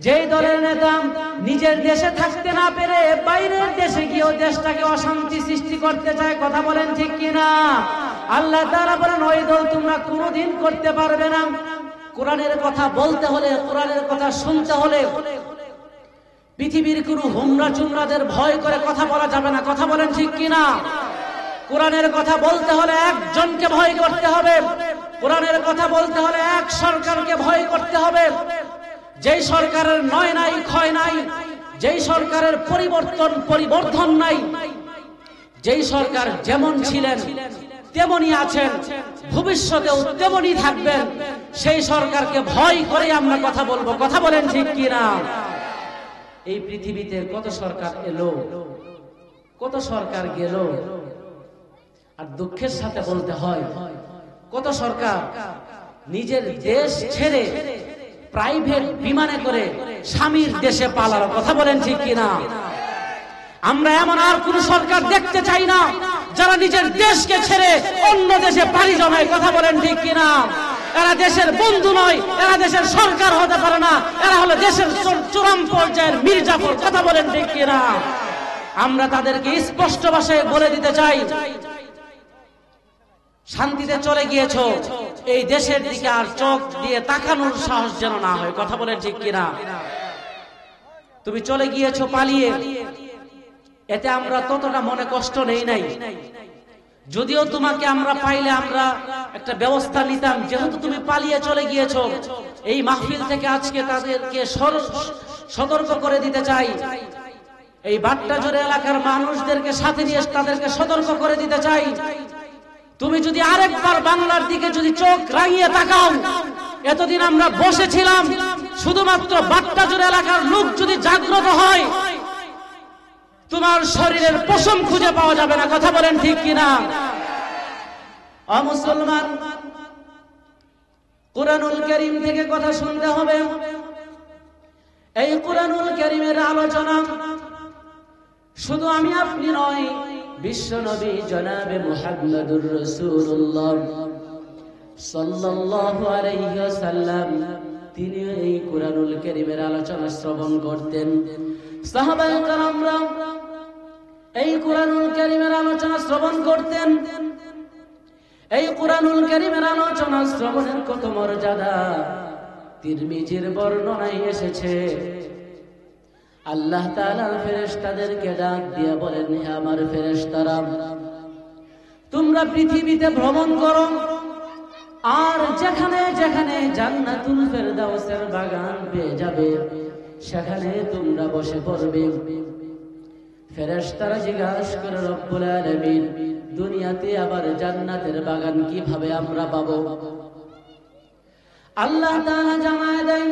যেই দলের নেতা নিজের দেশে থাকতে না পেরে বাইরের দেশে গিয়েও দেশটাকে অশান্তি সৃষ্টি করতে চায়, কথা বলেন ঠিক কিনা? আল্লাহ তাআলা বলেন ওই দল তোমরা কোনোদিন করতে পারবে না। কোরআনের কথা বলতে হলে, কোরআনের কথা শুনতে হলে পৃথিবীর কোনো হুমরা চুমরাদের ভয় করে কথা বলা যাবে না, কথা বলেন ঠিক কিনা? কোরআনের কথা বলতে হলে একজনকে ভয় করতে হবে, কোরআনের কথা বলতে হলে এক সরকারকে ভয় করতে হবে, যেই সরকারের নয় নাই ক্ষয় নাই, যেই সরকারের পরিবর্ধন নাই, যেই সরকার যেমন ছিলেন তেমনি আছেন, ভবিষ্যতেও তেমনি থাকবেন, সেই সরকারকে ভয় করে আমরা কথা বলবো, কথা বলেন ঠিক কিনা? এই পৃথিবীতে কত সরকার এলো, কত সরকার গেল, আর দুঃখের সাথে বলতে হয় কত সরকার নিজের দেশ ছেড়ে প্রাইভেট বিমানে করে স্বামীর দেশে পালালো, কথা বলেন ঠিক কিনা? আমরা এমন আর কোন সরকার দেখতে চাই না যারা নিজের দেশকে ছেড়ে অন্য দেশে পাড়ি জমায়, কথা বলেন ঠিক কিনা? এরা দেশের বন্ধু নয়, এরা দেশের সরকার হতে পারে না, এরা হলো দেশের চরম পর্যায়ের মির্জাফর, কথা বলেন ঠিক কিনা? আমরা তাদেরকে স্পষ্ট ভাষায় বলে দিতে চাই, শান্তিতে চলে গিয়েছো, এই দেশের দিকে আর চোখ দিয়ে তাকানোর সাহস যেন না হয়, কথা বলেন ঠিক কিনা? তুমি চলে গিয়েছো পালিয়ে, এতে আমরা ততটা মনে কষ্ট নেই নাই, যদিও তোমাকে আমরা পাইলে আমরা একটা ব্যবস্থা নিতাম, যেহেতু তুমি পালিয়ে চলে গিয়েছো। এই মাহফিল থেকে আজকে তাদেরকে সতর্ক করে দিতে চাই, এই বাট্টাজোড়া এলাকার মানুষদেরকে সাথে নিয়ে তাদেরকে সতর্ক করে দিতে চাই, তুমি যদি আরেকবার বাংলার দিকে যদি চোখ রাঙিয়ে তাকাও, এতদিন আমরা বসেছিলাম, শুধুমাত্র বাট্টাজোড়া এলাকার লোক যদি জাগ্রত হয়, তোমার শরীরের পশম খুঁজে পাওয়া যাবে না, কথা বলেন ঠিক কিনা? মুসলমান, কুরআনুল কারীম থেকে কথা শুনতে হবে। এই কুরআনুল কারীমের আলোচনা শুধু আমি আপনি নয়, বিশ্ব নবী জনাবে মুহাম্মদুর রাসূলুল্লাহ সাল্লাল্লাহু আলাইহি ওয়াসাল্লাম তিনি এই কুরআনুল কারীমের আলোচনা শ্রবণ করতেন। সাহাবায়ে কেরামরা এই কুরআনুল কারীমের আলোচনা শ্রবণ করতেন। এই কুরআনুল কারীমের আলোচনা শ্রবণের কত মর্যাদা তিরমিজির বর্ণনায় এসেছে। আল্লাহ তাআলা ফেরেশতাদেরকে ডাক দিয়ে বলেন, হে আমার ফেরেশতারা, তোমরা পৃথিবীতে ভ্রমণ করো, আর যেখানে যেখানে জান্নাতুল ফেরদাউসের বাগান পেয়ে যাবে সেখানে তোমরা বসে পড়বে। ফেরেশতারা জিজ্ঞাসা করে, রব্বুল আলামিন, দুনিয়াতে আবার জান্নাতের বাগান কিভাবে আমরা পাবো? আল্লাহ তাআলা জানায় দেন,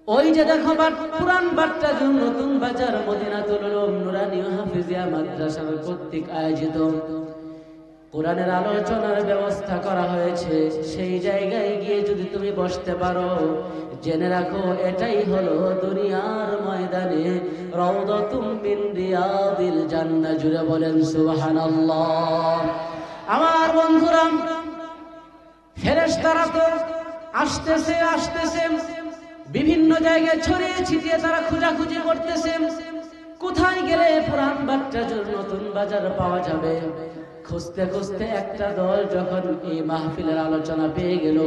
ওই যে দেখো পুরান বাট্টাজোর নতুন বাজার মদিনাতুল উলুম নুরানী হাফিজিয়া মাদ্রাসার কর্তৃক আয়োজিত কোরআনের আলোচনার ব্যবস্থা করা হয়েছে, সেই জায়গায় গিয়ে যদি তুমি বসতে পারো, জেনে রাখো এটাই হলো দুনিয়ার ময়দানে রাউদাতুম মিন রিয়াদিল জান্নাহ। জুড়ে বলেন সুবহানাল্লাহ। আমার বন্ধুরা, ফেরেশতারা তো আসতেছে বিভিন্ন জায়গায় ছড়িয়ে ছিটিয়ে তারা খোঁজাখুঁজি করতেছে, কোথায় গেলে পুরান বাট্টাজোর নতুন বাজার পাওয়া যাবে। খুঁজতে খুঁজতে একটা দল যখন এই মাহফিলের আলোচনা পেয়ে গেল,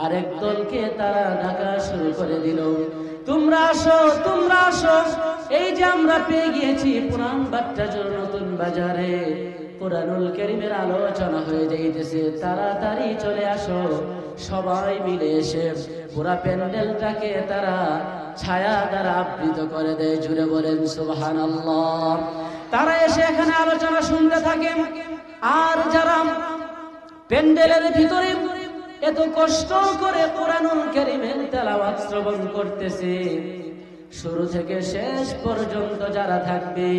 আরেক দলকে তারা ডাকা শুরু করে দিল, তোমরা আসো, তোমরা আসো, এই যে আমরা পেয়ে গিয়েছি পুরান বাট্টাজোর নতুন বাজারে কুরআনুল কারীমের আলোচনা হয়ে যাইতেছে, তাড়াতাড়ি চলে আসো। সবাই মিলে এসে পুরা প্যান্ডেলটাকে তারা ছায়া দ্বারা আবৃত করে দেয়। জুড়ে বলেন সুবহানাল্লাহ। তারা এসে এখানে আলোচনা শুনতে থাকে, আর যারা প্যান্ডেলের ভিতরে এত কষ্ট করে কুরআনুল কারীমের তেলাওয়াত শ্রবণ করতেছে, শুরু থেকে শেষ পর্যন্ত যারা থাকবে,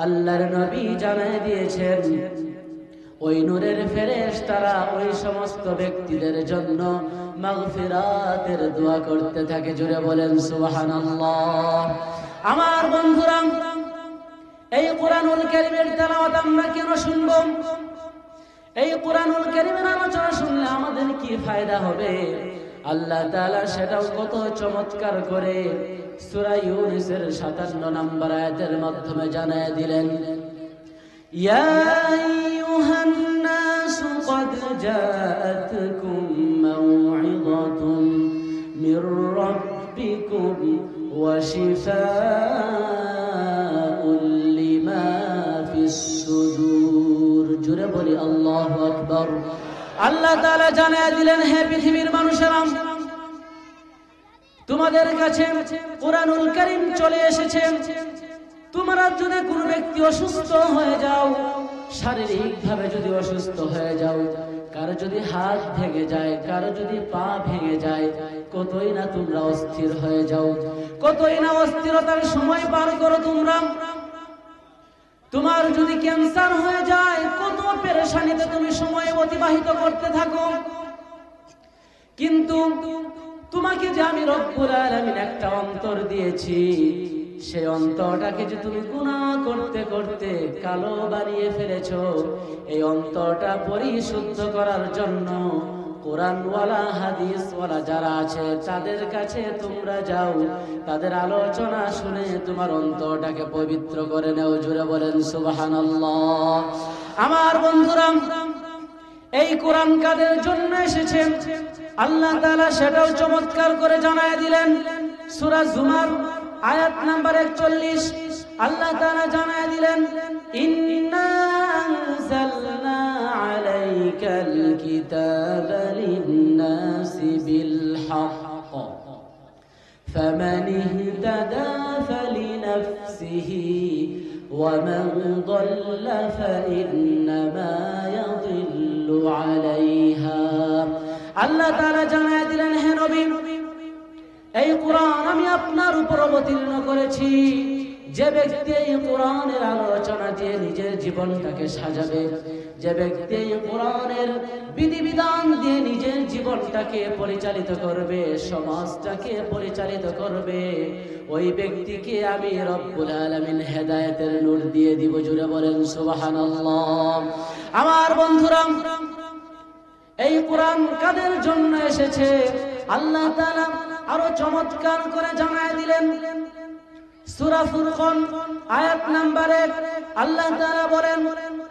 আল্লাহর নবী জানায় দিয়েছেন ওই নূরের ফেরেশতারা ওই সমস্ত ব্যক্তিদের জন্য মাগফিরাতের দোয়া করতে থাকে। জুড়ে বলেন সুবহানাল্লাহ। আমার বন্ধুরা, এই কুরআনুল কারীমের তেলাওয়াত আমরা কেন শুনব? এই কুরআনুল কারীমের আলোচনা শুনলে আমাদের কি ফায়দা হবে? আল্লাহ তাআলা সেটাও কত চমৎকার করে সূরা ইউনূসের 57 নম্বর আয়াতের মাধ্যমে জানায় দিলেন, ইয়া আইয়ুহান নাসু ক্বাদ জাআতকুম মাউইযাতুম মির রাব্বিকুম ওয়া শিফাউন লিমা ফিস সুদূর। জোরে বলি আল্লাহু আকবার। আল্লাহ তাআলা জানায় দিলেন, হে পৃথিবীর মানুষেরা, তোমাদের কাছে কোরআনুল কারীম চলে এসেছে। তোমরা যদি কোনো ব্যক্তি অসুস্থ হয়ে যাও, শারীরিকভাবে যদি অসুস্থ হয়ে যাও, কারো যদি হাত ভেঙে যায়, কারো যদি পা ভেঙে যায়, কতই না তোমরা অস্থির হয়ে যাও, কতই না অস্থিরতার সময় পার করো তোমরা। তোমার যদি ক্যান্সার হয়ে যায়, কত পেরেশানিতে তুমি সময় অতিবাহিত করতে থাকো। কিন্তু তোমাকে যে আমি রব্বুল আলামিন একটা অন্তর দিয়েছি, সেই অন্তরটাকে যে তুমি গুনাহ করতে করতে কালো বানিয়ে ফেলেছো, এই অন্তরটা পরিশুদ্ধ করার জন্য কোরআনওয়ালা হাদিসওয়ালা যারা আছে তাদের কাছে তোমরা যাও, তাদের আলোচনা শুনে তোমার অন্তরটাকে পবিত্র করে নাও। জোরে বলেন সুবহানাল্লাহ। আমার বন্ধুরা, এই কোরআন কাদের জন্য এসেছে আল্লাহ তাআলা সেটাও চমৎকার করে জানায় দিলেন। সূরা জুমার আয়াত নাম্বার 41 আল্লাহ তাআলা জানায় দিলেন, ইন্না আনজালনা আলাইকাল কিতাবা লিন-নাসি বিল হক ফামান ইহতাদা ফালিনাফসিহি ওয়া মান দাল্লা ফাইন্নামা ইয়াদিল্লু আলাইহা। আল্লাহ তাআলা জানায় দিলেন, হে নবী, এই কোরআন আমি আপনার উপর অবতীর্ণ করেছি। যে ব্যক্তি এই কোরআনের আলোচনা দিয়ে নিজের জীবনটাকে সাজাবে, যে ব্যক্তি এই কোরআনের বিধিবিধান দিয়ে নিজের জীবনটাকে পরিচালিত করবে, সমাজটাকে পরিচালিত করবে, ওই ব্যক্তিকে আমি রব্বুল আলামিন হেদায়েতের নূর দিয়ে দিব। জুড়ে বলেন সুবহানাল্লাহ। আমার বন্ধুরা, এই কোরআন কাদের জন্য এসেছে আল্লাহ তাআলা আরো চমৎকার করে জানায় দিলেন। সূরা ফুরকান আয়াত নাম্বার 1 আল্লাহ তাআলা বলেন,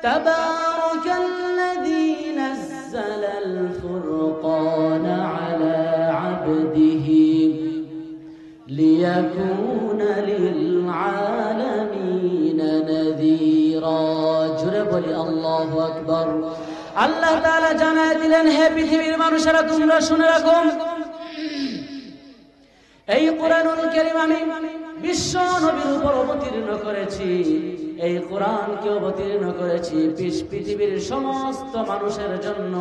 তাবারাকাল্লাযী নাযালাল ফুরকানা আলা আবদিহি লিয়াকুনা লিল আলামিনা নাযীরা। জোরে বলি আল্লাহু আকবার। আল্লাহ তাআলা জানায় দিলেন, হে পৃথিবীর মানুষেরা, তোমরা শুনে রাখো, এই কোরআনুল কারীম আমি বিশ্ব নবীর উপর অবতীর্ণ করেছি। এই কোরআনকে অবতীর্ণ করেছি পৃথিবীর সমস্ত মানুষের জন্য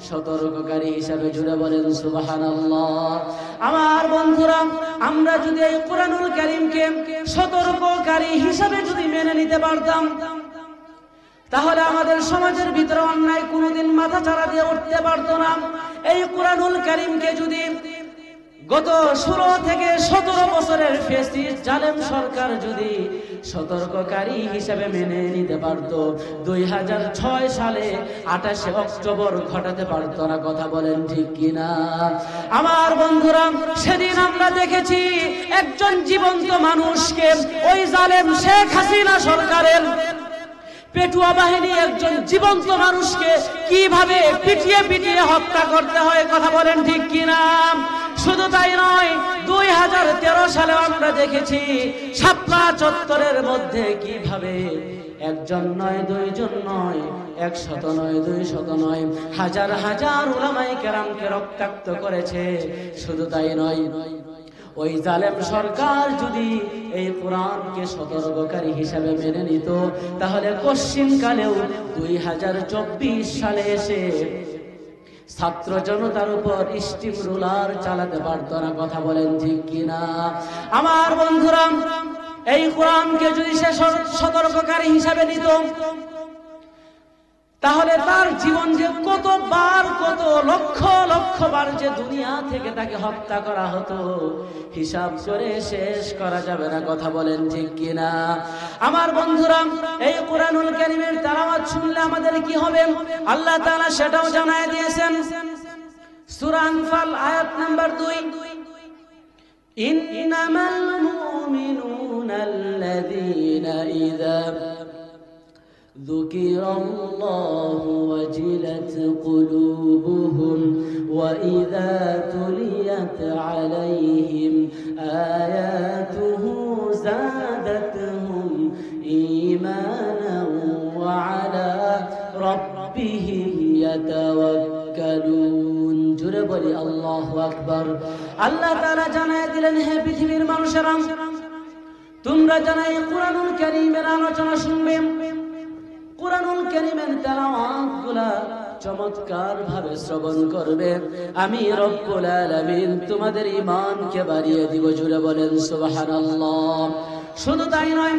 সতর্ককারী হিসাবে। জুড়ে বলেন সুবহানাল্লাহ। আমার বন্ধুরা, আমরা যদি এই কোরআনুল কারীমকে সতর্ককারী হিসাবে যদি মেনে নিতে পারতাম, তাহলে আমাদের সমাজের ভিতরে অন্যায় কোনোদিন মাথা চাড়া দিয়ে উঠতে পারত না। এই কোরআনুল কারীমকে যদি গত 16 থেকে 17 বছরের ফ্যাসিস্ট জালেম সরকার যদি সতর্ককারী হিসেবে মেনে নিতে পারত, 2006 সালে 28 অক্টোবর ঘটাতে পারত না। কথা বলেন ঠিক কিনা? আমার বন্ধুরা, সেদিন আমরা দেখেছি একজন জীবন্ত মানুষকে ওই জালেম শেখ হাসিনা সরকারের পেটুয়া বাহিনী একজন জীবন্ত মানুষকে কিভাবে পিটিয়ে পিটিয়ে হত্যা করতে হয়। কথা বলেন ঠিক কিনা? শুধু তাই নয়, 2013 সালে আমরা দেখেছি শাপলা চত্বরের মধ্যে কিভাবে একজন নয়, দুইজন নয়, 100 নয়, 200 নয়, হাজার হাজার উলামায়ে কেরামকে রক্তাক্ত করেছে। শুধু তাই নয়, ওই জালেম সরকার যদি এই কোরআনকে সতর্ককারী হিসাবে মেনে নিত, তাহলে কশ্চিনকালেও 2024 সালে এসে ছাত্র জনতার উপর স্টিম রুলার চালাতে পারত না। কথা বলেন ঠিক কিনা? আমার বন্ধুরা, এই কোরআনকে যদি সে সতর্ককারী হিসাবে নিত, তাহলে তার জীবন যে কতবার, কত লক্ষ লক্ষ বার যে দুনিয়া থেকে তাকে হত্যা করা হতো, হিসাব করে শেষ করা যাবে না। কথা বলেন ঠিক কিনা? আমার বন্ধুরা, এই কোরআনুল কারীমের তেলাওয়াত শুনলে আমাদের কি হবে আল্লাহ তাআলা সেটাও জানায় দিয়েছেন। সূরা আনফাল আয়াত নাম্বার 2, ইন্নামাল মুমিনুনা আল্লাযীনা ইযা যুকিরাল্লাহু ওয়াজিলাত কুলুবুহুম ওয়া ইযা তুলিয়াত আলাইহিম আয়াতুহু যাদাতুহুম ঈমানান ওয়া আলা রাব্বিহিম ইয়াতাওয়াক্কালুন। জোরে বলি আল্লাহু আকবার। আল্লাহ তাআলা জানায় দিলেন, হে পৃথিবীর মানুষেরা, তোমরা যারা এই কুরআনুল কারীমের আলোচনা শুনবে, কুরআনুল কারীমের তেলাওয়াতগুলা চমৎকার ভাবে শ্রবণ করবে, আমি রব্বুল আলামিন তোমাদের ঈমানকে বাড়িয়ে দিব। জোরে বলেন সুবহানাল্লাহ। শুধু তাই নয়,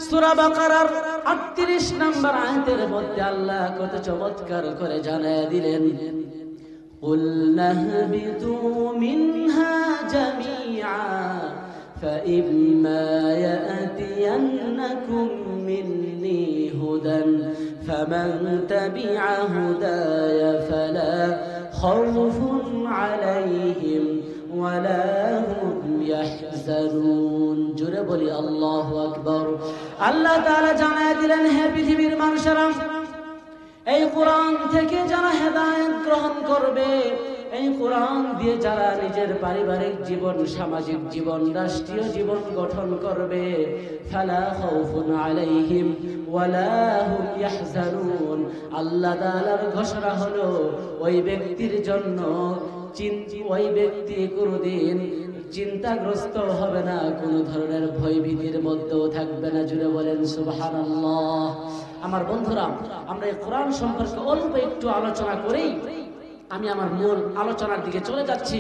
সূরা বাকারার 38 নম্বর আয়াতের মধ্যে আল্লাহ কত চমৎকার করে জানায় দিলেন, কুল নাহবিতু মিনহা জামিআ فإما يأتينكم مني هدى فمن تبع هداي فلا خوف عليهم ولا هم يحزنون। জোরে বলি আল্লাহু আকবার। আল্লাহ তাআলা জানায় দিলেন, হে পৃথিবীর মানুষেরা, এই কোরআন থেকে যারা হেদায়েত গ্রহণ করবে, এই কোরআন দিয়ে যারা নিজের পারিবারিক জীবন, সামাজিক জীবন, রাষ্ট্রীয় জীবন গঠন করবে, ফালা খাউফুন আলাইহিম ওয়ালা হুম ইয়াহজানুন। আল্লাহ তাআলার ঘোষণা হলো, ওই ব্যক্তির জন্য ওই ব্যক্তি কোনদিন চিন্তাগ্রস্ত হবে না, কোন ধরনের ভয়ভীতির মধ্যেও থাকবে না। জুড়ে বলেন সুবহানাল্লাহ। আমার বন্ধুরা, আমরা এই কোরআন সম্পর্কে অল্প একটু আলোচনা করেই আমি আমার মূল আলোচনার দিকে চলে যাচ্ছি।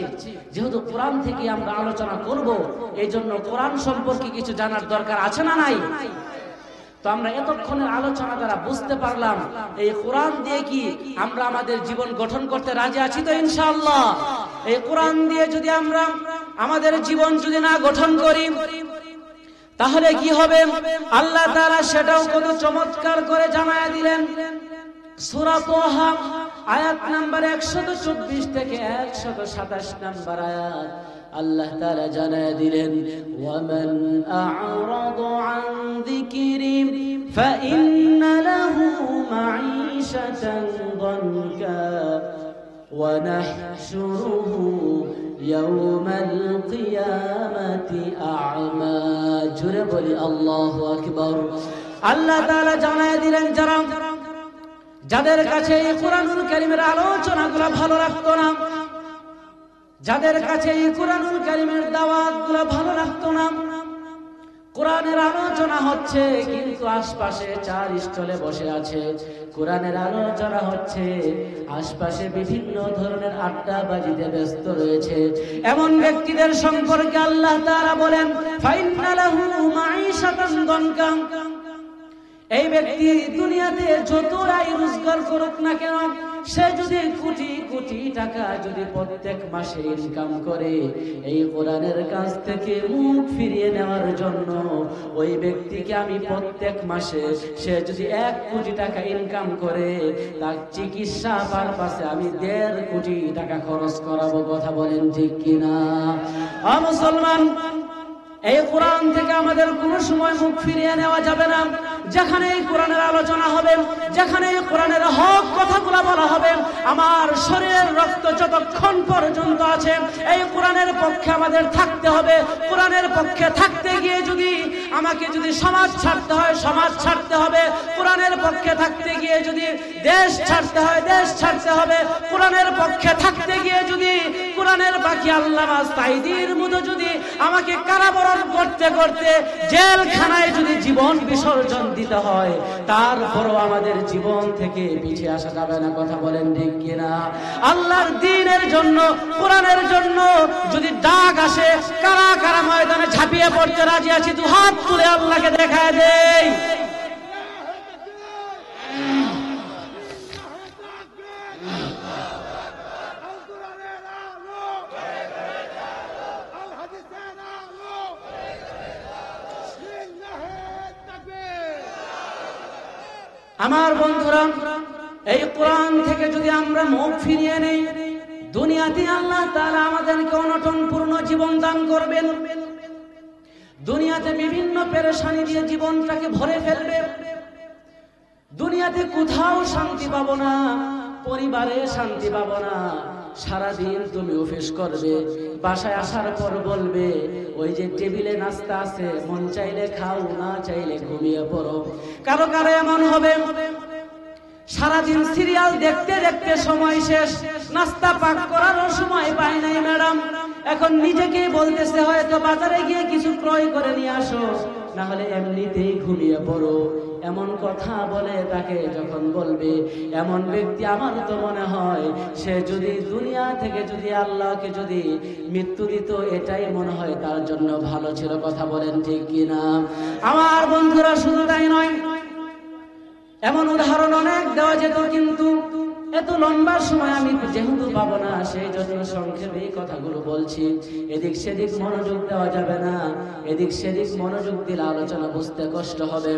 যেহেতু কোরআন থেকে আমরা আলোচনা করব, এই জন্য কোরআন সম্পর্কে কিছু জানার দরকার আছে না নাই? তো আমরা এতক্ষণের আলোচনা দ্বারা বুঝতে পারলাম, এই কোরআন দিয়ে কি আমরা আমাদের জীবন গঠন করতে রাজি আছি তো ইনশাআল্লাহ? এই কোরআন দিয়ে যদি আমরা আমাদের জীবন যদি না গঠন করি, তাহলে কি হবে? আল্লাহ তাআলা সেটাও কত চমৎকার করে জানায় দিলেন। সূরা তাহা আয়াত নাম্বার 124 থেকে 127 নম্বর আয়াত আল্লাহ তাআলা জানায় দিলেন, ওয়ামান আ'রাদা আন যিকরি ফাইন্না লাহু মাঈশাতান দানকা ওয়া নাহশুরুহু ইয়াওমাল কিয়ামাতি আ'মা। জোরে বলি আল্লাহু আকবার। আল্লাহ তাআলা জানায় দিলেন, যাদের কাছে এই কুরআনুল কারীমের আলোচনাগুলো ভালো লাগতো না, যাদের কাছে এই কুরআনুল কারীমের দাওয়াতগুলো ভালো লাগতো না, কোরআনের আলোচনা হচ্ছে কিন্তু আশপাশে চার স্টলে বসে আছে, কোরআনের আলোচনা হচ্ছে আশপাশে বিভিন্ন ধরনের আড্ডাবাজিতে ব্যস্ত রয়েছে, এমন ব্যক্তিদের সম্পর্কে আল্লাহ তাআলা বলেন, ফাইন্না লাহু মাঈশাতান দানকা। এই ব্যক্তি দুনিয়াতে যত আয় রোজগার করুক না কেন, সে যদি কোটি কোটি টাকা যদি প্রত্যেক মাসে ইনকাম করে, এই কোরআনের কাছ থেকে মুখ ফিরিয়ে নেওয়ার জন্য ওই ব্যক্তিকে আমি প্রত্যেক মাসে, সে যদি 1 কোটি টাকা ইনকাম করে, তার চিকিৎসা পারপাসে আমি 1.5 কোটি টাকা খরচ করাবো। কথা বলেন ঠিক কিনা? মুসলমান, এই কোরআন থেকে আমাদের কোনো সময় মুখ ফিরিয়ে নেওয়া যাবে না। যেখানে এই কোরআনের আলোচনা হবে, যেখানে এই কোরআনের হক কথাগুলো বলা হবে, আমার শরীরের রক্ত যতক্ষণ পর্যন্ত আছে, এই কোরআনের পক্ষে আমাদের থাকতে হবে। কোরআনের পক্ষে থাকতে গিয়ে যদি আমাকে যদি সমাজ ছাড়তে হয়, সমাজ ছাড়তে হবে। কোরআনের পক্ষে থাকতে গিয়ে যদি দেশ ছাড়তে হয়, দেশ ছাড়তে হবে। কোরআনের পক্ষে থাকতে গিয়ে যদি কোরআনের বাকি আল্লামা সাঈদীর মতো যদি আমাকে কারাবরণ করতে করতে জেলখানায় যদি জীবন বিসর্জন দিতে হয়, তারপরও আমাদের জীবন থেকে পিছিয়ে আসা যাবে না। কথা বলেন ঠিক কিনা? আল্লাহর দ্বীনের জন্য, কোরআনের জন্য যদি ডাক আসে, কারা কারা ময়দানে ঝাঁপিয়ে পড়তে রাজি আছি? দুহাত তুলে আল্লাহকে দেখায় দেই। আমার বন্ধুরা, এই কোরআন থেকে যদি আমরা মুখ ফিরিয়ে নেই, দুনিয়াতে আল্লাহ তাআলা আমাদেরকে অনটনপূর্ণ জীবন দান করবেন। দুনিয়াতে বিভিন্ন পেরেশানি দিয়ে জীবনটাকে ভরে ফেলবে। দুনিয়াতে কোথাও শান্তি পাবো না, পরিবারে শান্তি পাবো না। সারাদিন তুমি অফিস করবে, বাসায় আসার পর বলবে ওই যে টেবিলে নাস্তা আছে, মন চাইলে খাও, না চাইলে ঘুমিয়ে পড়ো। কারো কারো এমন হবে সারাদিন সিরিয়াল দেখতে দেখতে সময় শেষ, নাস্তা পাক করারও সময় পায় নাই ম্যাডাম। এখন নিজেকেই বলতেছে হয়তো বাজারে গিয়ে কিছু ক্রয় করে নিয়ে আসো, না হলে এমনিতেই ঘুমিয়ে পড়ো। এমন কথা বলে তাকে যখন বলবে, এমন ব্যক্তি আমার তো মনে হয় সে যদি দুনিয়া থেকে যদি আল্লাহকে যদি মৃত্যু দিত, এটাই মনে হয় তার জন্য ভালো ছিল। কথা বলেন ঠিক কিনা? আমার বন্ধুরা, শুধু তাই নয়, এমন উদাহরণ অনেক দেওয়া যেত, কিন্তু এত লম্বা সময় আমি যেহেতু পাবো না, সেই জন্য সংক্ষেপে এই কথাগুলো বলছি। এদিক সেদিক মনোযোগ দেওয়া যাবে না, এদিক সেদিক মনোযোগ দিলে আলোচনা বুঝতে কষ্ট হবে।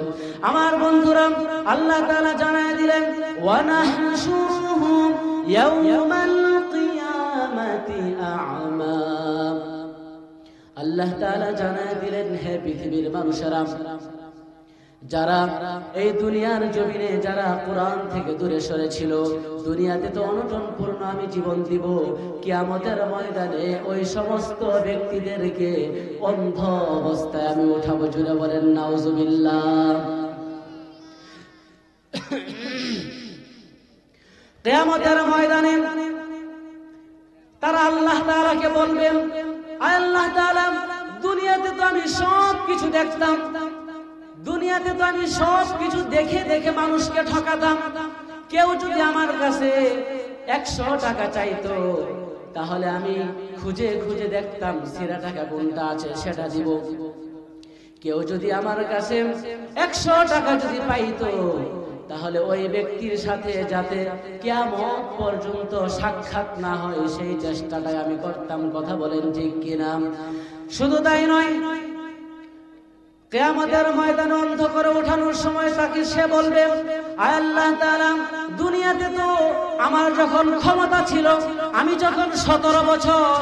আমার বন্ধুরা, আল্লাহ তাআলা জানায় দিলেন ওয়া নাহশুরুহুম ইয়াওমাল কিয়ামাতি আ'মা। আল্লাহ তাআলা জানায় দিলেন, হে পৃথিবীর মানুষেরা, যারা এই দুনিয়ার জমিনে যারা কোরআন থেকে দূরে সরে ছিল, দুনিয়াতে তো অনটনপূর্ণ আমি জীবন দিব, কিয়ামতের ময়দানে ওই সমস্ত ব্যক্তিদেরকে অন্ধ অবস্থায় আমি উঠাবো। জুড়ে বলেন নাউজুবিল্লাহ। কিয়ামতের ময়দানে তারা আল্লাহ তাআলাকে বলবেন, আয় আল্লাহ তাআলা, দুনিয়াতে তো আমি সব কিছু দেখতাম, দুনিয়াতে তো আমি সব কিছু দেখে দেখে মানুষকে ঠকাতাম। কেউ যদি আমার কাছে 100 টাকা চাইতো, তাহলে আমি খুঁজে খুঁজে দেখতাম সেরা টাকা কোনটা আছে সেটা দিব। কেউ যদি আমার কাছে 100 টাকা যদি পাইতো, তাহলে ওই ব্যক্তির সাথে যাতে কিয়ামত পর্যন্ত সাক্ষাৎ না হয় সেই চেষ্টাটাই আমি করতাম। কথা বলেন ঠিক কিনা? শুধু তাই নয়, কিয়ামতের ময়দানে অন্ধ করে ওঠানোর সময় তাকে সে বলবে, আয় আল্লাহ তাআলা, দুনিয়াতে তো আমার যখন ক্ষমতা ছিল, আমি যখন 17 বছর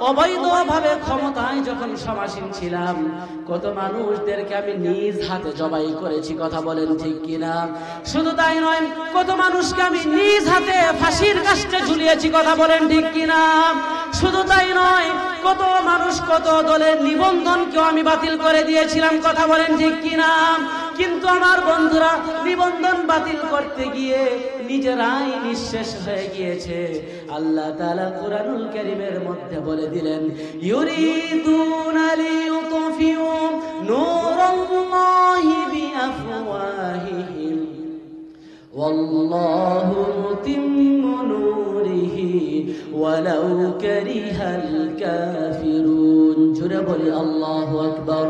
অবৈধভাবে ক্ষমতায় যখন সমাসীন ছিলাম, কত মানুষদেরকে আমি নিজ হাতে জবাই করেছি। কথা বলেন ঠিক কিনা? শুধু তাই নয়, কত মানুষকে আমি নিজ হাতে ফাঁসির কাস্টে ঝুলিয়েছি। কথা বলেন ঠিক কিনা? শুধু তাই নয়, কত মানুষ, কত দলের নিবন্ধনকেও আমি বাতিল করে দিয়েছিলাম। কথা বলেন ঠিক কিনা? কিন্তু আমার বন্ধুরা, নিবন্ধন বাতিল করতে গিয়ে নিজেরাই নিঃশেষ হয়ে গিয়েছে। আল্লাহ তাআলা কুরআনুল কারীমের মধ্যে বলে দিলেন, ইউরিদুনা লিইউতফিউ নূরাল্লাহি বিআফওয়াহিহিম ওয়াল্লাহু মুতিম্মু নূরিহি ওয়ালাউ কারিহাল কাফিরুন। জোরে বলি আল্লাহু আকবার।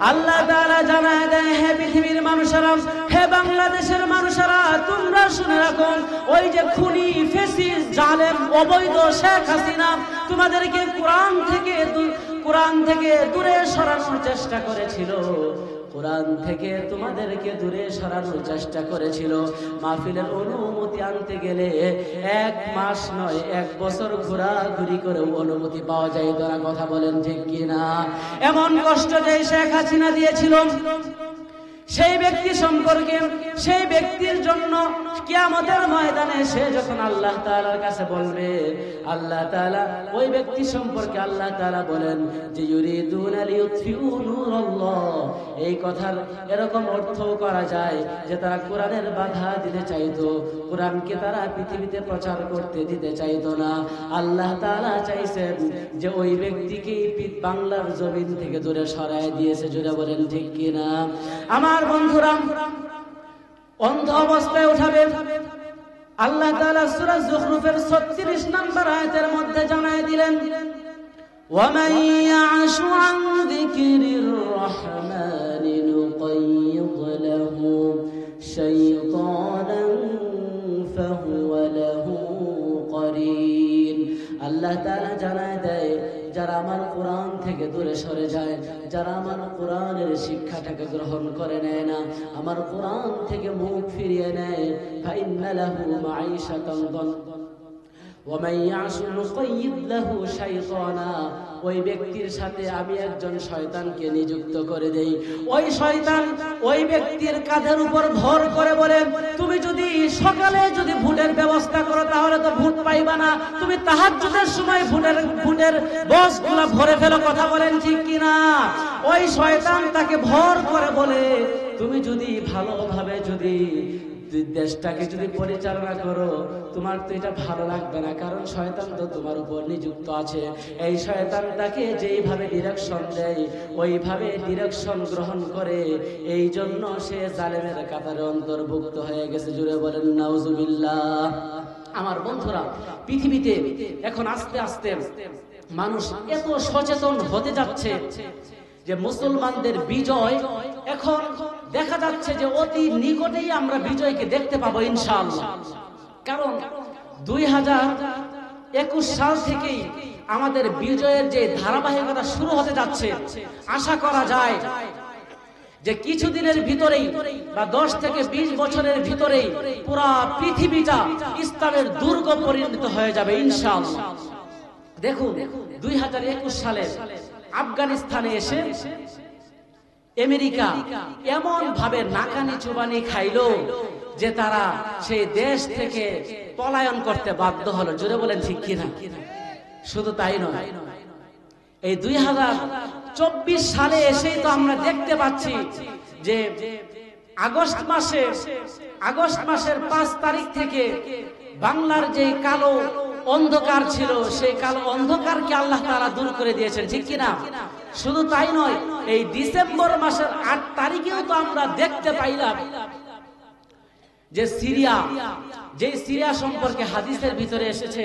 আল্লাহ তাআলা জানায় দেয়, হে পৃথিবীর মানুষেরা, হে বাংলাদেশের মানুষেরা, তোমরা শুনে রাখো, ওই যে খুনি, ফ্যাসিস্ট, জালেম, অবৈধ শেখ হাসিনা তোমাদেরকে কোরআন থেকে দূরে সরানোর চেষ্টা করেছিল, কোরআন থেকে তোমাদেরকে দূরে সরানোর চেষ্টা করেছিল। মাহফিলের অনুমতি আনতে গেলে 1 মাস নয় 1 বছর ঘোরাঘুরি করে অনুমতি পাওয়া যায়। তারা কথা বলেন ঠিক কিনা? এমন কষ্ট যে শেখ হাসিনা দিয়েছিল, সেই ব্যক্তি সম্পর্কে, সেই ব্যক্তির জন্য কিয়ামতের ময়দানে সে যখন আল্লাহ তাআলার কাছে বলবে, আল্লাহ তাআলা ওই ব্যক্তি সম্পর্কে আল্লাহ তাআলা বলেন যে ইউরিদুনা লিইউতফিউ নূরাল্লাহ। এই কথার এরকম অর্থ করা যায় যে তারা কোরআনের বাধা দিতে চাইতো, কোরআনকে তারা পৃথিবীতে প্রচার করতে দিতে চাইতো না। আল্লাহ তাআলা চাইছেন যে ওই ব্যক্তিকে বাংলার জমিন থেকে দূরে সরায় দিয়েছে। জুড়ে বলেন ঠিক কিনা? আমার বন্ধুরা, অন্ধ অবস্থায় উঠাবে। আল্লাহ তাআলা সূরা যুখরুফের 36 নম্বর আয়াতের মধ্যে জানায় দিলেন, ওয়ামান ইয়াশু আন যিকরির রাহমানি নুকাইয়িদ লাহু শাইতানান ফাহুয়া লাহু করিন। আল্লাহ তাআলা জানায় দেয়, যারা আমার কোরআন থেকে দূরে সরে যায়, যারা আমার কোরআনের শিক্ষাটাকে গ্রহণ করে নেয় না, আমার কোরআন থেকে মুখ ফিরিয়ে নেয়, ফাইন্না লাহু মাঈশাতান ওই ব্যক্তির সাথে আমি একজন শয়তানকে নিযুক্ত করে দেই। ওই শয়তান ওই ব্যক্তির কাঁধের উপর ভর করে বলে, তুমি যদি সকালে যদি ভোটের ব্যবস্থা করো তাহলে তো ভোট পাইবা না, তুমি তাহাজ্জুদের সময় ভোটের বক্সগুলো ভরে ফেলো। কথা বলেন ঠিক কিনা? ওই শয়তান তাকে ভর করে বলে, তুমি যদি ভালোভাবে যদি দেশটাকে যদি পরিচালনা করো, তোমার তো এটা ভালো লাগবে না, কারণ শয়তান তো তোমার উপর নিযুক্ত আছে। এই শয়তান তাকে যেইভাবে ডিরেকশন দেয় ওইভাবে ডিরেকশন গ্রহণ করে, এই জন্য সে জালেমের কাতারে অন্তর্ভুক্ত হয়ে গেছে। জুড়ে বলেন নাউজুবিল্লাহ। আমার বন্ধুরা, পৃথিবীতে এখন আস্তে আস্তে মানুষ এত সচেতন হতে যাচ্ছে যে মুসলমানদের বিজয় এখন দেখা যাচ্ছে যে অতি নিকটেই আমরা বিজয়কে দেখতে পাবো ইনশাআল্লাহ। কারণ 2021 সাল থেকেই আমাদের বিজয়ের যে ধারাবাহিকতা শুরু হতে যাচ্ছে, আশা করা যায় যে কিছুদিনের ভিতরেই বা 10 থেকে 20 বছরের ভিতরেই পুরা পৃথিবীটা ইসলামের দুর্গ পরিণত হয়ে যাবে ইনশাআল্লাহ। দেখুন 2021 সালে আফগানিস্তানে এসে আমেরিকা এমন ভাবে নাকানি চুবানি খাইলো যে তারা সেই দেশ থেকে পলায়ন করতে বাধ্য হলো। জোরে বলেন ঠিক কিনা? শুধু তাই নয়, এই 2024 সালে এসেই তো আমরা দেখতে পাচ্ছি যে আগস্ট মাসের 5 তারিখ থেকে বাংলার যে কালো অন্ধকার ছিল, সেই কালো অন্ধকারকে আল্লাহ তাআলা দূর করে দিয়েছেন। ঠিক কিনা? শুধু তাই নয়, এই ডিসেম্বর মাসের 8 তারিখেও তো আমরা দেখতে পাইলাম যে সিরিয়া সম্পর্কে হাদিসের ভিতরে এসেছে,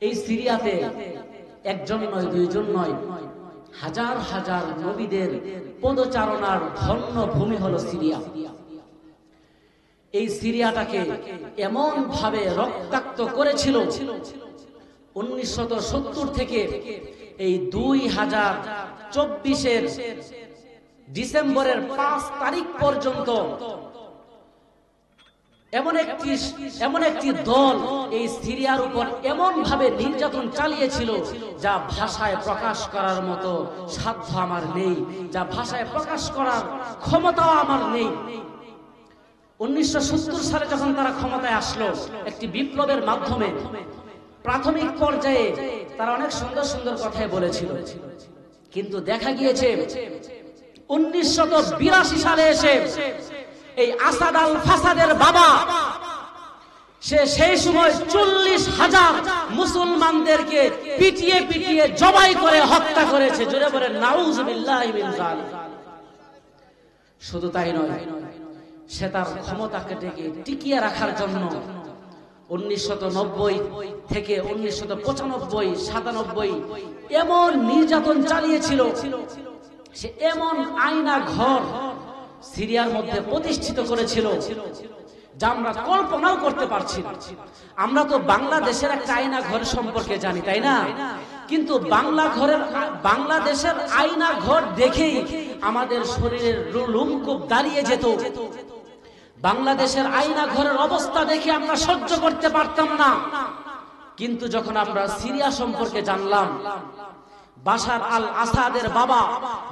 এই সিরিয়াতে একজন নয়, দুইজন নয়, হাজার হাজার নবীদের পদচারণার ধন্য ভূমি হলো সিরিয়া। এই সিরিয়াটাকে এমন ভাবে রক্তাক্ত করেছিল 1970 থেকে এই 2024-এর ডিসেম্বরের 5 তারিখ পর্যন্ত এমন একটি দল এই সিরিয়ার উপর এমন ভাবে নির্যাতন চালিয়েছিল যা ভাষায় প্রকাশ করার মতো সাধ্য আমার নেই, যা ভাষায় প্রকাশ করার ক্ষমতাও আমার নেই। 1970 সালে যখন তারা ক্ষমতায় আসলো একটি বিপ্লবের মাধ্যমে, প্রাথমিক পর্যায়ে তারা অনেক সুন্দর সুন্দর কথাই বলেছিল, কিন্তু দেখা গিয়েছে 1982 সালে এসে এই আসাদ আল ফাসাদের বাবা সেই সময় 40,000 মুসলমানদেরকে পিটিয়ে পিটিয়ে জবাই করে হত্যা করেছে। জোরে বলেন নাউজুবিল্লাহি মিন যালিক। শুধু তাই নয়, সে তার ক্ষমতাকে টিকিয়ে রাখার জন্য 1990 থেকে 1995, 97 এমন নির্যাতন চালিয়েছিল। সে এমন আয়না ঘর সিরিয়ার মধ্যে প্রতিষ্ঠিত করেছিল যা আমরা কল্পনাও করতে পারছি না। আমরা তো বাংলাদেশের একটা আয়না ঘর সম্পর্কে জানি, তাই না? কিন্তু বাংলাদেশের আয়না ঘর দেখেই আমাদের শরীরের লোমকূপ দাঁড়িয়ে যেত। বাংলাদেশের আয়না ঘরের অবস্থা দেখে আমরা সহ্য করতে পারতাম না। কিন্তু যখন আমরা সিরিয়া সম্পর্কে জানলাম, বাশার আল আসাদের বাবা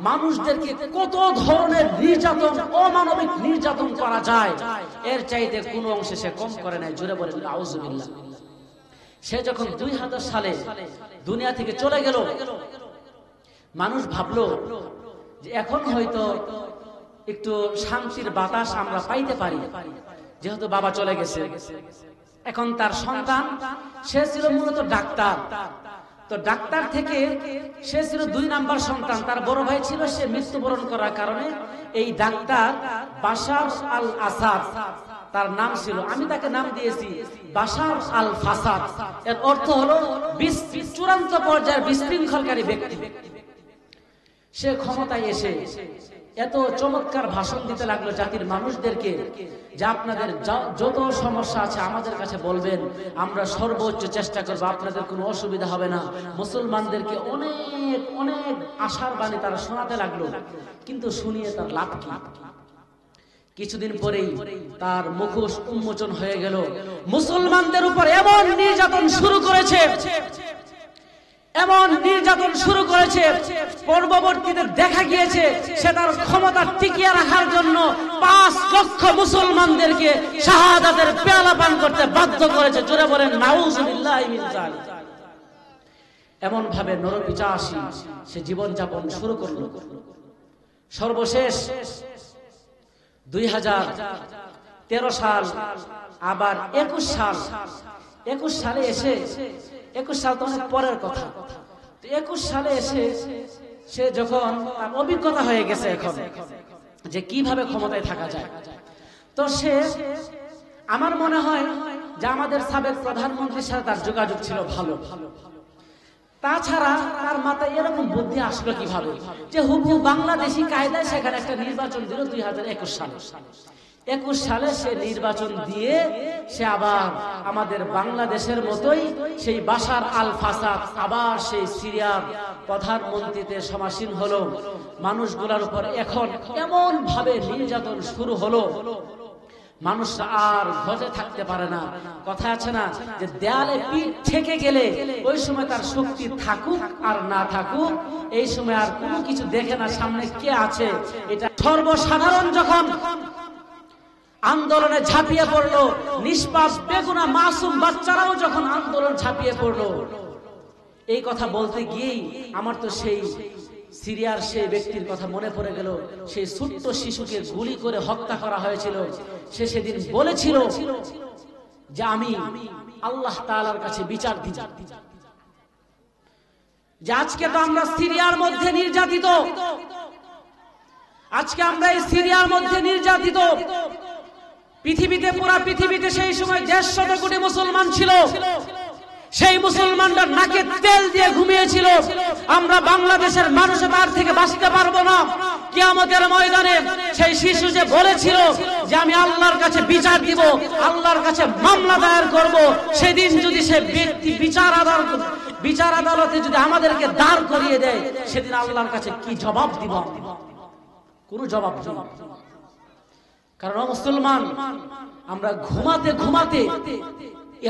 মানুষদেরকে কত ধরনের নির্যাতন, অমানবিক নির্যাতন করা যায়, এর চাইতে কোনো অংশে সে কম করে নাই। জোরে বলেন আউযুবিল্লাহ। সে যখন 2000 সালে দুনিয়া থেকে চলে গেল, মানুষ ভাবলো যে এখন হয়তো একটু শান্তির বাতাস আমরা পাইতে পারি, যেহেতু বাবা চলে গেছে। এখন তার সন্তান, সে ছিল মূলত ডাক্তার, তো ডাক্তার থেকে সে ছিল 2 নাম্বার সন্তান। তার বড় ভাই ছিল, সে মৃত্যুবরণ করার কারণে এই ডাক্তার বাশার আল আসাদ, তার নাম ছিল, আমি তাকে নাম দিয়েছি বাশার আল ফাসাদ। এর অর্থ হলো চূড়ান্ত পর্যায়ের বিশৃঙ্খলকারী ব্যক্তি। সে ক্ষমতায় এসে এত চমৎকার ভাষণ দিতে লাগলো জাতির মানুষদেরকে, যে আপনাদের যত সমস্যা আছে আমাদের কাছে বলবেন, আমরা সর্বোচ্চ চেষ্টা করব, আপনাদের কোনো অসুবিধা হবে না। মুসলমানদেরকে অনেক অনেক আশার বাণী তারা শোনাতে লাগলো। কিন্তু শুনিয়ে তার লাভ কি? কিছুদিন পরেই তার মুখোশ উন্মোচন হয়ে গেল। মুসলমানদের উপর এমন নির্যাতন শুরু করেছে, এমন নির্যাতন শুরু করেছে, পরবর্তীতে দেখা গিয়েছে সে তার ক্ষমতা টিকিয়ে রাখার জন্য 5 লক্ষ মুসলমানদেরকে শাহাদাতের পেয়ালা পান করতে বাধ্য করেছে। জোরে বলেন নাউজুবিল্লাহি মিন যালিক। এমন ভাবে নরপিচাসী সে জীবন যাপন শুরু করল। সর্বশেষ 2013 সাল, আবার 21 সালে এসে, 21 সাল তো অনেক পরের কথা, 21 সালে এসে সে যখন অভিজ্ঞতা হয়ে গেছে এখন যে কিভাবে ক্ষমতায় থাকা যায়, তো সে, আমার মনে হয় যে আমাদের সাবেক প্রধানমন্ত্রীর সাথে তার যোগাযোগ ছিল ভালো। তাছাড়া তার মাথায় এরকম বুদ্ধি আসলো কিভাবে যে হুবহু বাংলাদেশি কায়দায় সেখানে একটা নির্বাচন দিল 2021 সালে। 21 সালে সে নির্বাচন দিয়ে সে আবার আমাদের বাংলাদেশের মতোই সেই বাশার আল আসাদ আবার সেই সিরিয়ার প্রধানমন্ত্রীতে সমাসীন হলো। মানুষগুলোর উপর এখন এমন ভাবে নির্যাতন শুরু হলো, মানুষ আর ঘরে থাকতে পারে না। কথা আছে না যে দেয়ালে পিঠ ঠেকে গেলে ওই সময় তার শক্তি থাকুক আর না থাকুক, এই সময় আর কোনো কিছু দেখে না সামনে কে আছে। এটা সর্বসাধারণ যখন আন্দোলনে ঝাঁপিয়ে পড়লো, নিষ্পাপ বেগুনা মাসুম বাচ্চারাও যখন আন্দোলন ঝাঁপিয়ে পড়লো, এই কথা বলতে গিয়েই আমার তো সেই সিরিয়ার সেই ব্যক্তির কথা মনে পড়ে গেল। সেই ছোট্ট শিশুকে গুলি করে হত্যা করা হয়েছিল। সে সেদিন বলেছিল যে আমি আল্লাহ তাআলার কাছে বিচার দিব। যে আজকে তো আমরা সিরিয়ার মধ্যে নির্যাতিত, আজকে আমরা এই সিরিয়ার মধ্যে নির্যাতিত। পৃথিবীতে, পুরা পৃথিবীতে সেই সময় 150 কোটি মুসলমান ছিল। সেই মুসলমানরা নাকে তেল দিয়ে ঘুমিয়েছিল। আমরা বাংলাদেশের মানুষ তার থেকে বাঁচতে পারবো না। কিয়ামতের ময়দানে সেই শিশু যে বলেছিল যে আমি আল্লাহর কাছে বিচার দিব, আল্লাহর কাছে মামলা দায়ের করব, সেদিন যদি সে ব্যক্তি বিচার আদালতে যদি আমাদেরকে দাঁড় করিয়ে দেয়, সেদিন আল্লাহর কাছে কি জবাব দিব? কোনো জবাব দিব। কারণ মুসলমান, আমরা ঘুমাতে ঘুমাতে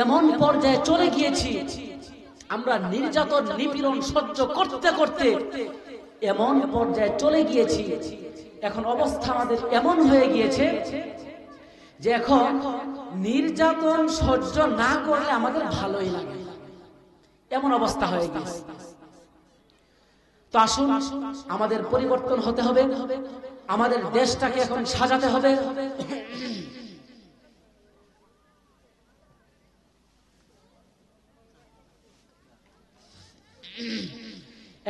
এমন পর্যায়ে চলে গিয়েছি, আমরা নির্যাতন নিপীড়ন সহ্য করতে করতে এমন পর্যায়ে চলে গিয়েছি। এখন অবস্থা আমাদের এমন হয়ে গিয়েছে যে এখন নির্যাতন সহ্য না করলে আমাদের ভালোই লাগে, এমন অবস্থা হয়ে গেছে। তো আসুন, আমাদের পরিবর্তন হতে হবে, আমাদের দেশটাকে এখন সাজাতে হবে।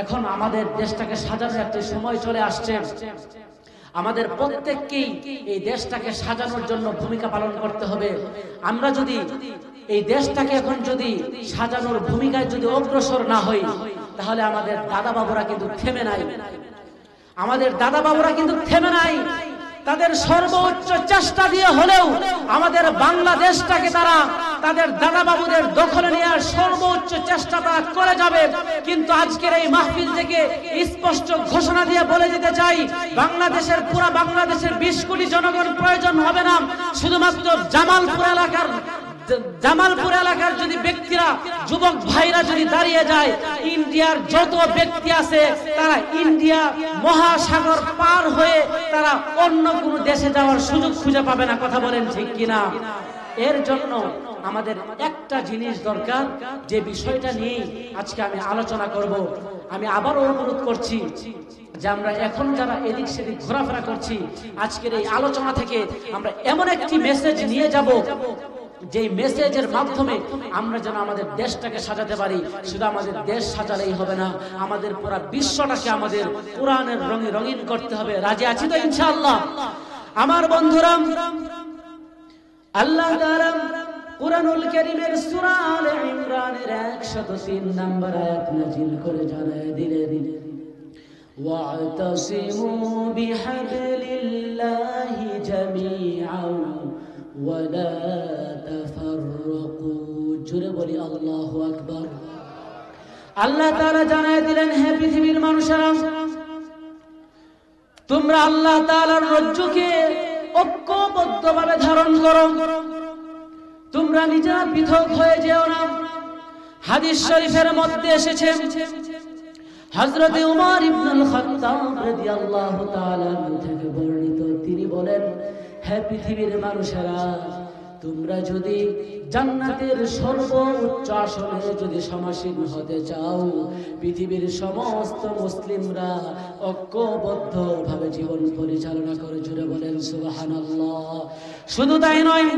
এখন আমাদের দেশটাকে সাজানোর একটা সময় চলে আসছে। আমাদের প্রত্যেককেই এই দেশটাকে সাজানোর জন্য ভূমিকা পালন করতে হবে। আমরা যদি এই দেশটাকে এখন যদি সাজানোর ভূমিকায় যদি অগ্রসর না হই, তাহলে আমাদের দাদা বাবুরা কিন্তু থেমে নাই। আমাদের দাদা বাবুরা কিন্তু থেমে নাই। তাদের সর্বোচ্চ চেষ্টা দিয়ে হলেও আমাদের বাংলাদেশটাকে তারা তাদের দাদা বাবুদের দখলে নেওয়ার সর্বোচ্চ চেষ্টা তারা করে যাবে। কিন্তু আজকের এই মাহফিল থেকে স্পষ্ট ঘোষণা দিয়ে বলে দিতে চাই, বাংলাদেশের পুরা বাংলাদেশের 20 কোটি জনগণ প্রয়োজন হবে না। শুধুমাত্র জামালপুর এলাকার যদি ব্যক্তিরা, যুবক ভাইরা যদি দাঁড়িয়ে যায়, ইন্ডিয়ার যত ব্যক্তি আছে তারা ইন্ডিয়া মহাসাগর পার হয়ে তারা অন্য কোনো দেশে যাওয়ার সুযোগ খুঁজে পাবে না। কথা বলেন ঠিক কিনা? এর জন্য আমাদের একটা জিনিস দরকার, যে বিষয়টা নিয়ে আজকে আমি আলোচনা করব। আমি আবারও অনুরোধ করছি যে আমরা এখন যারা এদিক সেদিক ঘোরাফেরা করছি, আজকের এই আলোচনা থেকে আমরা এমন একটি মেসেজ নিয়ে যাব, যে মেসেজের মাধ্যমে আমরা যেন আমাদের দেশটাকে সাজাতে পারি। শুধু আমাদের দেশ সাজালেই হবে না, আমাদের পুরো বিশ্বটাকে আমাদের কোরআনের রঙে রঙিন করতে হবে। রাজি আছি তো ইনশাআল্লাহ? আমার বন্ধুরা, আল্লাহ তাআলা কুরআনুল কারীমের সূরা আলে ইমরানের 103 নম্বর আয়াত নাযিল করে জানায় দিলেন, ওয়া'তাসিমু বিহাবলিল্লাহি জামিআন ওয়ালা তাফাররাকু। জোরে বলি আল্লাহু আকবার। আল্লাহ তাআলা জানায় দিলেন, হে পৃথিবীর মানুষেরা, তোমরা আল্লাহ তাআলার রজ্জুকে ঐক্যবদ্ধভাবে ধারণ করো, তোমরা নিজেরা পৃথক হয়ে যেও না। হাদিস শরীফের মধ্যে এসেছে, হযরত উমর ইবনুল খাত্তাব রাদিয়াল্লাহু তাআলা থেকে বর্ণিত, তিনি বলেন, হে পৃথিবীর মানুষেরা, তোমরা যদি জান্নাতের সর্বোচ্চ আসনে যদি সমাসীন হতে চাও, পৃথিবীর সমস্ত মুসলিমরা ঐক্যবদ্ধভাবে জীবন পরিচালনা করে। জুড়ে বলেন সুবহানাল্লাহ। শুধু তাই নয়,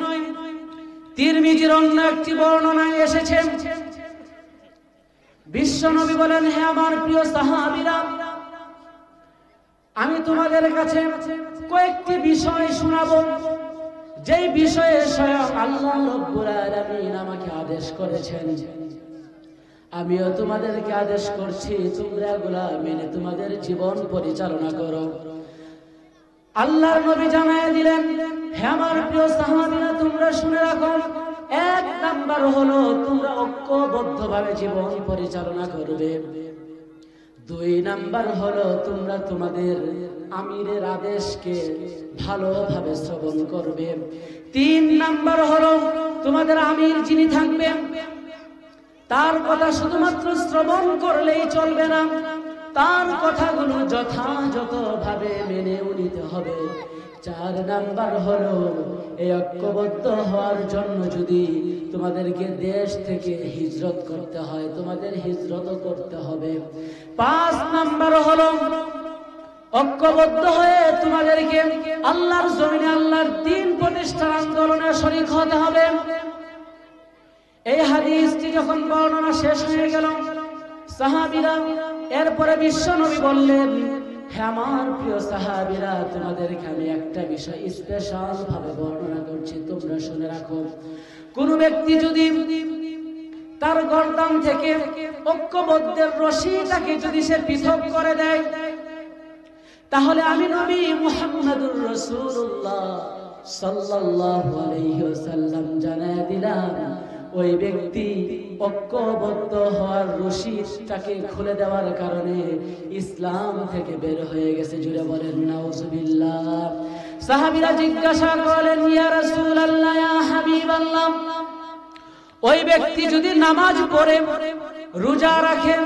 তিরমিজির অন্য একটি বর্ণনায় এসেছে, বিশ্বনবী বলেন, হে আমার প্রিয় সাহাবীরা, আমি তোমাদের কাছে কয়েকটি বিষয় শোনাবো, যেই বিষয়ে স্বয়ং আল্লাহ রাব্বুল আলামিন আমাকে আদেশ করেছেন। আমিও তোমাদেরকে আদেশ করছি, তোমরা এগুলা মেনে তোমাদের জীবন পরিচালনা করো। আল্লাহর নবী জানায় দিলেন, হে আমার প্রিয় সাহাবীরা, তোমরা শুনে রাখো, এক নাম্বার হলো তোমরা ঐক্যবদ্ধভাবে জীবন পরিচালনা করবে। দুই নাম্বার হলো তোমরা তোমাদের আমিরের আদেশকে ভালোভাবে শ্রবণ করবে। তিন নাম্বার হলো তোমাদের আমির যিনি থাকবেন তার কথা শুধুমাত্র শ্রবণ করলেই চলবে না, তার কথাগুলো যথাযথভাবে মেনেও নিতে হবে। চার নাম্বার হলো এই ঐক্যবদ্ধ হওয়ার জন্য যদি তোমাদেরকে দেশ থেকে হিজরত করতে হয়, তোমাদের হিজরতও করতে হবে। পাঁচ নাম্বার হলো ঐক্যবদ্ধ হয়ে তোমাদেরকে আল্লাহর জমিনে আল্লাহর দ্বীন প্রতিষ্ঠার আন্দোলনে শরীক হতে হবে। এই হাদিসটি যখন বর্ণনা শেষ হয়ে গেল, সাহাবীরা এরপরে বিশ্বনবী বললেন, হে আমার প্রিয় সাহাবীরা, তোমাদেরকে আমি একটা বিষয় স্পেশাল ভাবে বর্ণনা করছি, তোমরা শুনে রাখো। কোন ব্যক্তি যদি তার গর্দান থেকে ঐক্যবদ্ধের রশিটাকে যদি সে পৃথক করে দেয়, তাহলে আমি নবী মুহাম্মদুর রাসূলুল্লাহ সাল্লাল্লাহু আলাইহি ওয়াসাল্লাম জানায় দিলাম, ওই ব্যক্তি ঐক্যবদ্ধ হওয়ার রশিদটাকে খুলে দেওয়ার কারণে ইসলাম থেকে বের হয়ে গেছে। জুড়ে বলেন নাউজুবিল্লাহ। সাহাবীরা জিজ্ঞাসা করলেন, ইয়া রাসূলুল্লাহ, ইয়া হাবিবাল্লাহ, ওই ব্যক্তি যদি নামাজ পড়ে, রোজা রাখে,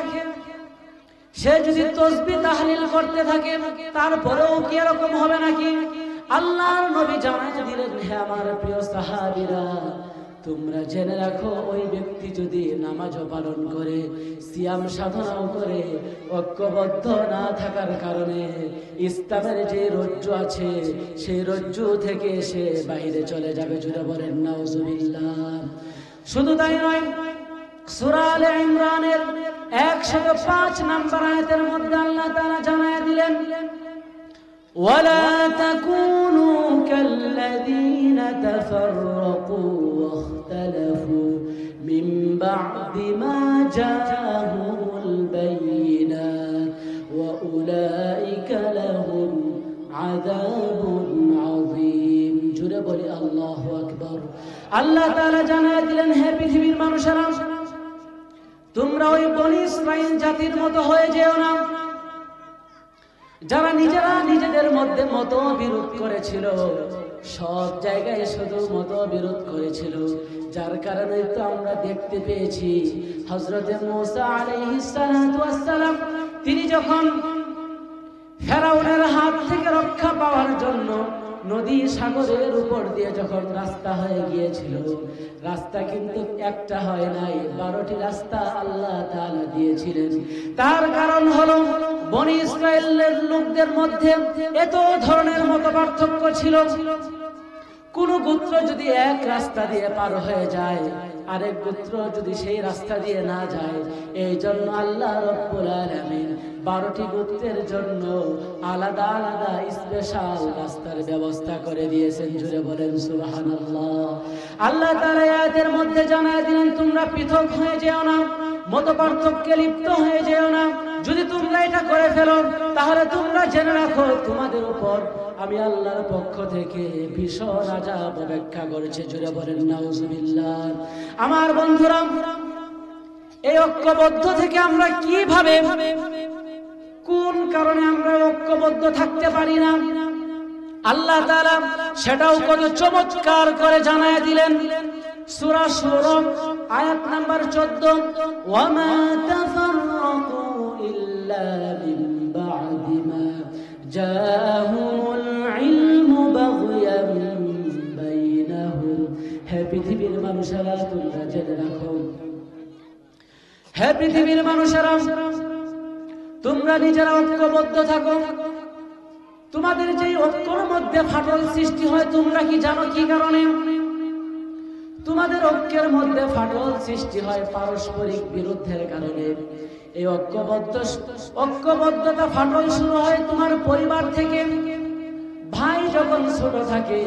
সে যদি তাসবিহ তাহলিল করতে থাকে, তারপরেও কি এরকম হবে নাকি? আল্লাহর নবী জানায় দিলেন, হে আমার প্রিয় সাহাবীরা, তোমরা জেনে রাখো, ওই ব্যক্তি যদি নামাজও পালন করে, সিয়াম সাধনাও করে, ঐক্যবদ্ধ না থাকার কারণে ইসলামের যে রজ্জু আছে সেই রজ্জু থেকে সে বাইরে চলে যাবে। জুড়ে বলেন নাউজুবিল্লাহ। শুধু তাই নয়, সূরা আলে ইমরানের 105 নম্বর আয়াতের মধ্যে আল্লাহ তাআলা জানায় দিলেন, ওয়ালা তাকুনু কাল্লাযীনা তাফাররাকু ওয়াখতালাফু মিন বা'দি মা জাআহুমুল বায়িনাত ওয়া উলাইকা লাহুম আযাবুন আযীম। জুড়ে বলি আল্লাহু আকবার। আল্লাহ তাআলা জানায় দিলেন, হে পৃথিবীর মানুষেরা, তোমরা ওই বনী ইসরাঈল জাতির মতো হয়ে যেও না, যারা নিজেরা নিজেদের মধ্যে মতবিরোধ করেছিল, সব জায়গায় শুধু মতবিরোধ করেছিল, যার কারণে তো আমরা দেখতে পেয়েছি হযরত মূসা আলাইহিস সালাতু ওয়াস সালাম তিনি যখন ফেরাউনের হাত থেকে রক্ষা পাওয়ার জন্য নদী সাগরের উপর দিয়ে যখন রাস্তা হয়ে গিয়েছিল, রাস্তা কিন্তু একটা হয় নাই, 12টি রাস্তা আল্লাহ তাআলা দিয়েছিলেন। তার কারণ হলো বনী ইসরায়েলের লোকদের মধ্যে এত ধরনের মতপার্থক্য ছিল। কোন গোত্র যদি এক রাস্তা দিয়ে পার হয়ে যায়, আরেক গোত্র যদি সেই রাস্তা দিয়ে না যায়, এই জন্য আল্লাহ রাব্বুল আলামিন 12টি গোত্রের জন্য আলাদা আলাদা স্পেশাল রাস্তার ব্যবস্থা করে দিয়েছেন। জুড়ে বলেন সুবহানাল্লাহ। আল্লাহ তাআলা আয়াতের মধ্যে জানায় দিলেন, তোমরা পৃথক হয়ে যেও না, মতপার্থক্যে লিপ্ত হয়ে যেও না। যদি তোমরা এটা করে ফেলো, তাহলে তোমরা জেনে রাখো, তোমাদের উপর আমি আল্লাহর পক্ষ থেকে ভীষণ আযাব অপেক্ষা করছে। জুড়ে বলেন নাউজুবিল্লাহ। আমার বন্ধুরা, এই ঐক্যবদ্ধ থেকে আমরা কিভাবে, কোন কারণে আমরা ঐক্যবদ্ধ থাকতে পারি না? আল্লাহ তাআলা সেটাও কত চমৎকার করে জানায় দিলেন। সূরা শুরা আয়াত নাম্বার 14, ওয়া মা তাফাররাকু ইল্লা মিন বা'দি মা জাআহুমুল ইলমু বাগয়ান বাইনাহুম। হে পৃথিবীর মানুষেরা, তোমরা জেনে রাখো, হে পৃথিবীর মানুষেরা, তোমরা নিজেরা ঐক্যবদ্ধ থাকো। তোমাদের যে ঐক্যের মধ্যে ফাটল সৃষ্টি হয়, তোমরা কি জানো কি কারণে? তোমাদের ঐক্যের মধ্যে ফাটল সৃষ্টি হয় পারস্পরিক বিরোধের কারণে। এই ঐক্যবদ্ধতা ফাটল শুরু হয় তোমার পরিবার থেকে। ভাই যখন ছোট থাকে,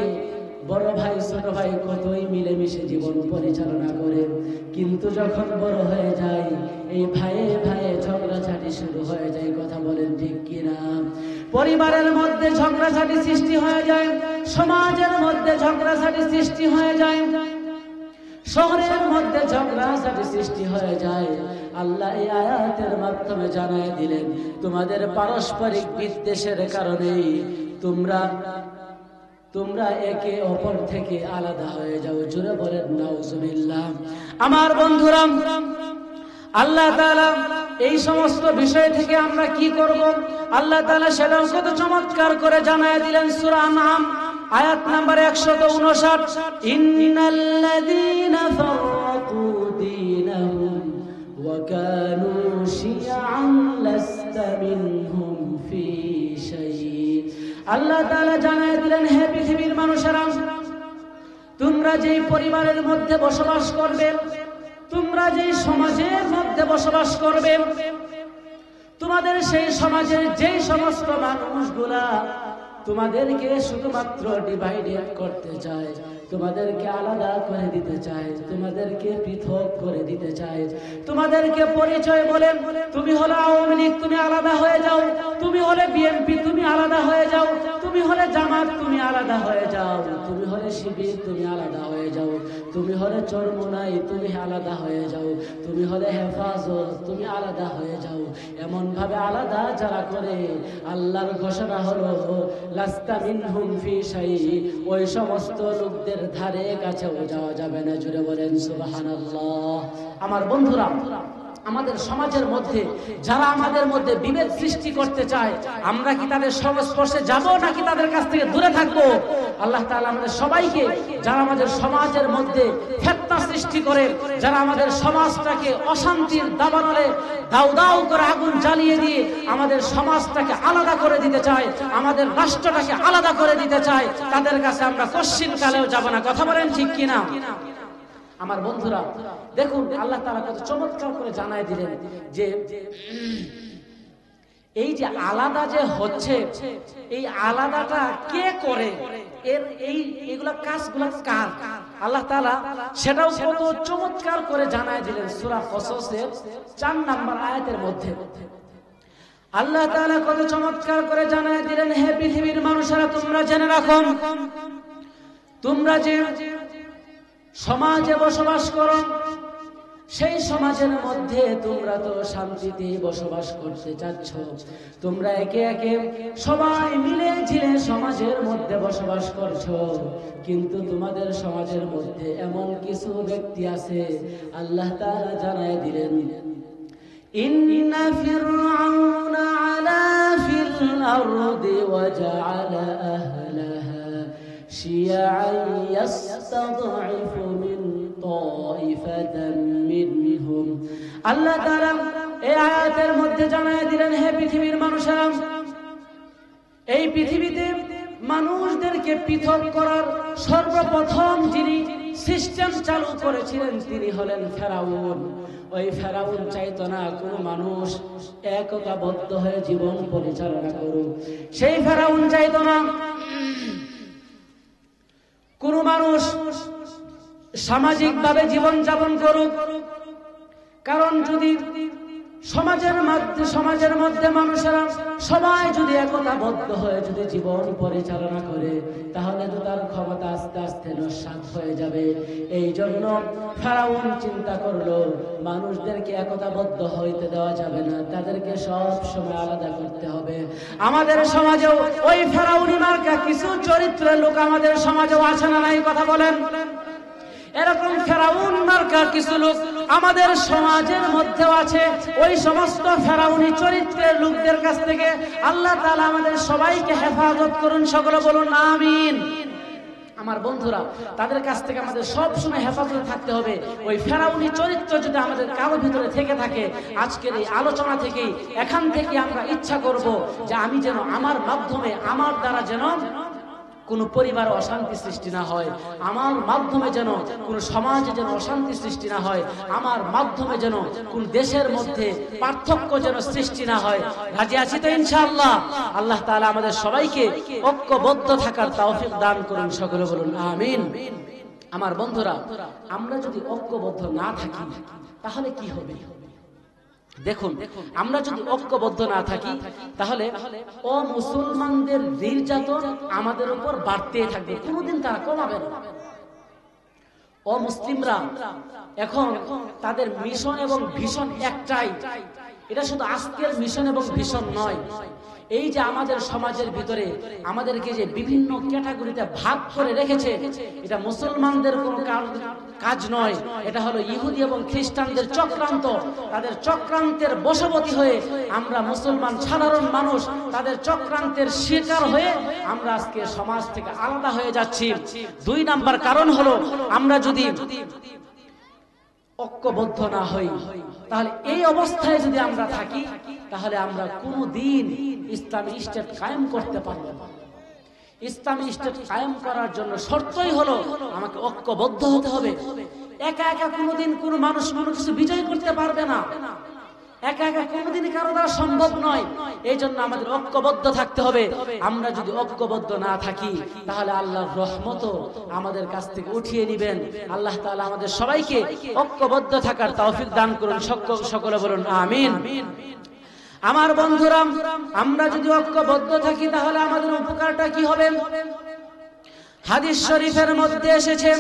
বড় ভাই ছোট ভাই কতই মিলেমিশে জীবন পরিচালনা করে, কিন্তু যখন বড় হয়ে যায় এই ভাইয়ে ভাইয়ে ঝগড়াঝাটি শুরু হয়ে যায়। কথা বলেন ঠিক কিনা? পরিবারের মধ্যে ঝগড়াঝাটি সৃষ্টি হয়ে যায়, সমাজের মধ্যে ঝগড়াঝাটি সৃষ্টি হয়ে যায়, শহরের মধ্যে ঝগড়াঝাটি সৃষ্টি হয়ে যায়। আল্লাহ এই আয়াতের মাধ্যমে জানায় দিলেন, তোমাদের পারস্পরিক বিদ্বেষের কারণেই তোমরা একে অপর থেকে আলাদা হয়ে যাও। জোরে বলেন নাউজুবিল্লাহ। আমার বন্ধুরা, আল্লাহ তাআলা এই সমস্ত বিষয় থেকে আমরা কি করব, আল্লাহ তাআলা সেটাও কত চমৎকার করে জানায় দিলেন। সূরা আনআম আয়াত নাম্বার 159, ইন্নাল্লাযীনা ফাররাকু দীনাহুম ওয়া কানু শিয়াআন লাস্তা মিনহুম ফি শাই। আল্লাহ তাআলা জানায় দিলেন, হে পৃথিবীর মানুষেরা, তোমরা যেই পরিবারের মধ্যে বসবাস করবে, তোমরা যেই সমাজের মধ্যে বসবাস করবে, তোমাদের সেই সমাজের যেই সমস্ত মানুষগুলা তোমাদেরকে শুধুমাত্র ডিভাইডেড করতে চায়, তোমাদেরকে আলাদা করে দিতে চায়, তোমাদেরকে পৃথক করে দিতে চায়, তোমাদেরকে পরিচয় বলেন, তুমি হলো আওয়ামী লীগ, তুমি আলাদা হয়ে যাও, তুমি হলে বিএনপি, তুমি আলাদা হয়ে যাও, তুমি হলে জামাত, তুমি আলাদা হয়ে যাও, তুমি হলে শিবির, তুমি আলাদা হয়ে যাও, তুমি হলে চরমোনাই, তুমি আলাদা হয়ে যাও, তুমি হলে হেফাজত, তুমি আলাদা হয়ে যাও। এমন ভাবে আলাদা যারা করে, আল্লাহর ঘোষণা হলো লাস্তা মিনহুম ফি শাই, ওই সমস্ত লোকদের ধারে কাছেও যাওয়া যাবে না। জুড়ে বলেন সুবহানাল্লাহ। আমার বন্ধুরা, আমাদের সমাজের মধ্যে যারা আমাদের মধ্যে বিভেদ সৃষ্টি করতে চায়, আমরা কি তাদের সংস্পর্শে যাব নাকি তাদের কাছ থেকে দূরে থাকবো? আল্লাহ তাআলা আমাদের সবাইকে, যারা আমাদের সমাজের মধ্যে ফিতনা সৃষ্টি করে, যারা আমাদের সমাজটাকে অশান্তির দাবানলে দাউ দাউ করে আগুন জ্বালিয়ে দিয়ে আমাদের সমাজটাকে আলাদা করে দিতে চায়, আমাদের রাষ্ট্রটাকে আলাদা করে দিতে চায়, তাদের কাছে আমরা কশ্চিনকালেও যাব না। কথা বলেন ঠিক কিনা? আমার বন্ধুরা, দেখুন আল্লাহ তাআলা কত চমৎকার করে জানায় দিলেন যে এই যে আলাদা যে হচ্ছে, এই আলাদাটা কে করে, এইগুলা কাজগুলা কার? আল্লাহ তাআলা সেটাও কত চমৎকার করে জানায় দিলেন সূরা কসসের 4 নম্বর আয়াতের মধ্যে। আল্লাহ তাআলা কত চমৎকার করে জানায় দিলেন, হে পৃথিবীর মানুষেরা, তোমরা জেনে রাখো, তোমরা যে সমাজে বসবাস করো, সেই সমাজের মধ্যে তোমরা তো শান্তিতে বসবাস করতে চাচ্ছ, তোমরা একে একে সবাই মিলে ঝিলে সমাজের মধ্যে বসবাস করছো, কিন্তু তোমাদের সমাজের মধ্যে এমন কিছু ব্যক্তি আছে, আল্লাহ তাআলা জানায় দিলেন, ইন্না ফিরআউনা আলা ফিল আরদি ওয়া জাআলা আহলাহা শিয়াআন ইয়াস্তাদঈফু মিন তাইফাতান মিনহুম। আল্লাহ তাআলা এই আয়াতের মধ্যে জানায় দিলেন, হে পৃথিবীর মানুষেরা, এই পৃথিবীতে মানুষদেরকে পৃথক করার সর্বপ্রথম যিনি সিস্টেম চালু করেছিলেন তিনি হলেন ফেরাউন। ওই ফেরাউন চাইতো না কোনো মানুষ একতাবদ্ধ হয়ে জীবন পরিচালনা করুক। সেই ফেরাউন চাইতো না কোনো মানুষ সামাজিকভাবে জীবন যাপন করুক, কারণ যদি সমাজের মধ্যে মানুষেরা সবাই যদি একতাবদ্ধ হয়ে যদি জীবন পরিচালনা করে, তাহলে তো তার ক্ষমতা আস্তে আস্তে নস্যাৎ হয়ে যাবে। এই জন্য ফেরাউন চিন্তা করলো, মানুষদেরকে একতাবদ্ধ হইতে দেওয়া যাবে না, তাদেরকে সব সময় আলাদা করতে হবে। আমাদের সমাজেও ওই ফেরাউনি মার্কা কিছু চরিত্রের লোক আমাদের সমাজেও আছে না নাই? কথা বলেন। এরকম ফেরাউন মার্কা কিছু লোক আমাদের সমাজের মধ্যেও আছে। ওই সমস্ত ফেরাউনি চরিত্রের লোকদের কাছ থেকে আল্লাহ তাআলা আমাদের সবাইকে হেফাজত করুন, সকলে বলুন আমিন। আমার বন্ধুরা, তাদের কাছ থেকে আমাদের সব সময় হেফাজতে থাকতে হবে। ওই ফেরাউনি চরিত্র যদি আমাদের কারো ভিতরে থেকে থাকে, আজকের এই আলোচনা থেকেই এখান থেকে আমরা ইচ্ছা করব যে আমি যেন আমার মাধ্যমে, আমার দ্বারা যেন কোন পরিবারে অশান্তি সৃষ্টি না হয়, আমার মাধ্যমে যেন কোন সমাজে যেন অশান্তি সৃষ্টি না হয়, আমার মাধ্যমে যেন কোন দেশের মধ্যে পার্থক্য যেন সৃষ্টি না হয়। রাজি আছি তো ইনশাআল্লাহ? আল্লাহ তাআলা আমাদের সবাইকে ঐক্যবদ্ধ থাকার তৌফিক দান করুন, সকলে বলুন আমিন। আমার বন্ধুরা, আমরা যদি ঐক্যবদ্ধ না থাকি তাহলে কি হবে? দেখুন, আমরা যদি ঐক্যবদ্ধ না থাকি তাহলে অমুসলমানদের নির্যাতন আমাদের উপর বাড়তেই থাকবে, কোনোদিন তারা কমাবে না। অমুসলিমরা এখন তাদের মিশন এবং ভিশন একটাই। এটা শুধু আজকের মিশন এবং ভিশন নয়, এই যে আমাদের সমাজের ভিতরে আমাদেরকে যে বিভিন্ন ক্যাটাগরিতে ভাগ করে রেখেছে, এটা মুসলমানদের কোনো কাজ নয়, এটা হলো ইহুদি এবং খ্রিস্টানদের চক্রান্ত। তাদের চক্রান্তের বশবর্তী হয়ে আমরা মুসলমান সাধারণ মানুষ তাদের চক্রান্তের শিকার হয়ে আমরা আজকে সমাজ থেকে আলাদা হয়ে যাচ্ছি। 2 নাম্বার কারণ হলো, আমরা যদি ঐক্যবদ্ধ না হই, তাহলে এই অবস্থায় যদি আমরা থাকি, তাহলে আমরা কোনোদিন ইসলামী স্টেট কায়েম করতে পারবো না। ইসলামী স্টেট কায়েম করার জন্য শর্তই হলো আমাকে ঐক্যবদ্ধ হতে হবে। একা একা কোনোদিন কোনো মানুষ কিছু বিজয় করতে পারবে না, একা একা কোনোদিনই কারো দ্বারা সম্ভব নয়। এই জন্য আমাদের ঐক্যবদ্ধ থাকতে হবে। আমরা যদি ঐক্যবদ্ধ না থাকি, তাহলে আল্লাহর রহমত আমাদের কাছ থেকে উঠিয়ে নেবেন। আল্লাহ তাআলা আমাদের সবাইকে ঐক্যবদ্ধ থাকার তৌফিক দান করুন, সকলে বলুন আমিন। আমার বন্ধুরা, আমরা যদি ঐক্যবদ্ধ থাকি তাহলে আমাদের উপকারটা কি হবে? হাদিস শরীফের মধ্যে এসেছে,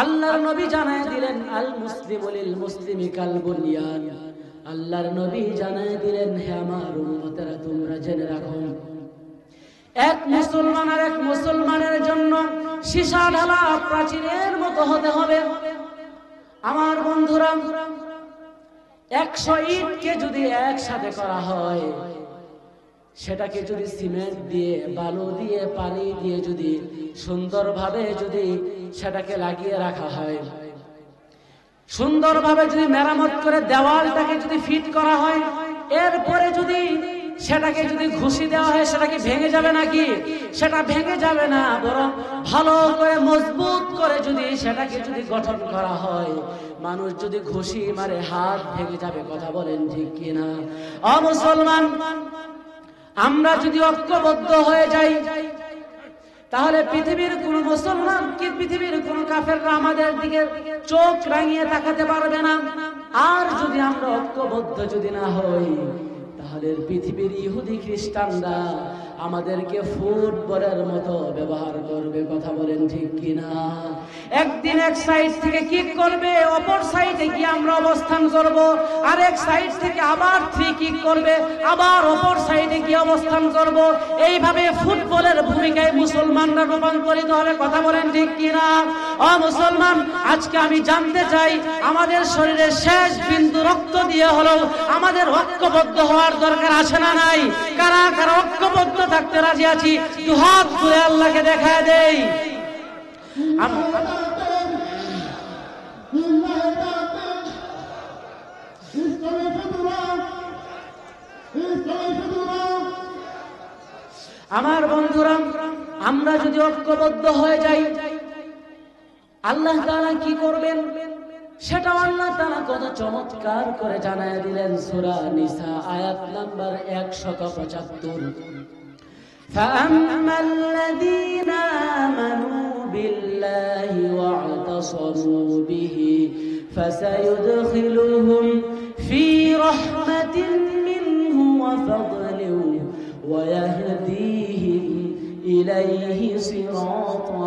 আল্লাহর নবী জানায় দিলেন, আল মুসলিমু লিল মুসলিমি কাল বুনিয়ান। আল্লাহর নবী জানায় দিলেন, হে আমার উম্মতেরা, তোমরা জেনে রাখো, এক মুসলমান আর এক মুসলমানের জন্য সীসা ঢালা প্রাচীরের মতো হতে হবে। আমার বন্ধুরা, 100 ইটকে যদি একসাথে করা হয়, সেটাকে যদি সিমেন্ট দিয়ে, বালু দিয়ে, পানি দিয়ে যদি সুন্দরভাবে যদি সেটাকে লাগিয়ে রাখা হয়, সুন্দরভাবে যদি মেরামত করে দেওয়ালটাকে যদি ফিট করা হয়, এরপরে যদি সেটাকে যদি ঘুষি দেওয়া হয়, সেটা কি ভেঙে যাবে নাকি? সেটা ভেঙে যাবে না, বরং ভালো করে মজবুত করে যদি সেটাকে যদি গঠন করা হয়, মানুষ যদি ঘুষি মারে হাত ভেঙে যাবে। কথা বলেন ঠিক কিনা? মুসলমান, আমরা যদি ঐক্যবদ্ধ হয়ে যাই, তাহলে পৃথিবীর কোন মুসলমান কি পৃথিবীর কোন কাফেররা আমাদের দিকে চোখ রাঙিয়ে তাকাতে পারবে না। আর যদি আমরা ঐক্যবদ্ধ যদি না হই, তাহলে পৃথিবীর ইহুদি খ্রিস্টানরা আমাদেরকে ফুটবলের মতো ব্যবহার করবে। কথা বলেন ঠিক কিনা? একদিন এক সাইড থেকে কিক করবে, অপর সাইডে গিয়ে আমরা অবস্থান করব, আর এক সাইড থেকে আবার 3 কিক করবে, আবার অপর সাইডে গিয়ে অবস্থান করব। এইভাবে ফুটবলের ভূমিকায় মুসলমানরা রূপান্তরিত হবে। কথা বলেন ঠিক কিনা? মুসলমান, আজকে আমি জানতে চাই, আমাদের শরীরের শেষ বিন্দু রক্ত দিয়ে হলো আমাদের ঐক্যবদ্ধ হওয়ার দরকার আছে না নাই? কারা কারা ঐক্যবদ্ধ থাকতে রাজি আছি? 2 হাত তুলে আল্লাহকে দেখায় দেই। আমার বন্ধুরা, আমরা যদি ঐক্যবদ্ধ হয়ে যাই, আল্লাহ তাআলা কি করবেন সেটা আল্লাহ তাআলা কত চমৎকার করে জানায় দিলেন। সূরা নিসা আয়াত নাম্বার 175। فَأَمَّا الَّذِينَ آمَنُوا بِاللَّهِ وَاعْتَصَمُوا بِهِ فَسَيُدْخِلُهُمْ في رحمة منه وفضل ويهديهم إليه صراطا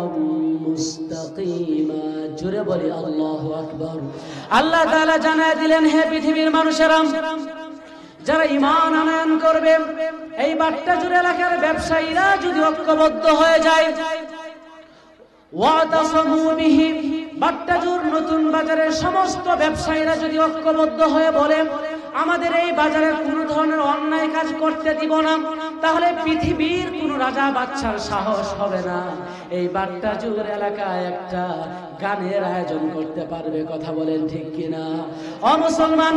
মুস্তাকিমা। জোরে বলি আল্লাহু আকবার। আল্লাহ তাআলা জানায় দিলেন, হে পৃথিবীর মানুষেরা, যারা ঈমান আনয়ন করবে, এই বাট্টাজুর এলাকার ব্যবসায়ীরা যদি ঐক্যবদ্ধ হয়ে যায়, ওয়াতাসামু বিহি, বাট্টাজুর নতুন বাজারের সমস্ত ব্যবসায়ীরা যদি ঐক্যবদ্ধ হয়ে বলে আমাদের এই বাজারে কোনো ধরনের অন্যায় কাজ করতে দিব না, তাহলে পৃথিবীর কোন রাজা বাদশার সাহস হবে না এই বাট্টাজুর এলাকায় একটা গানের আয়োজন করতে পারবে। কথা বলেন ঠিক কিনা? ও মুসলমান,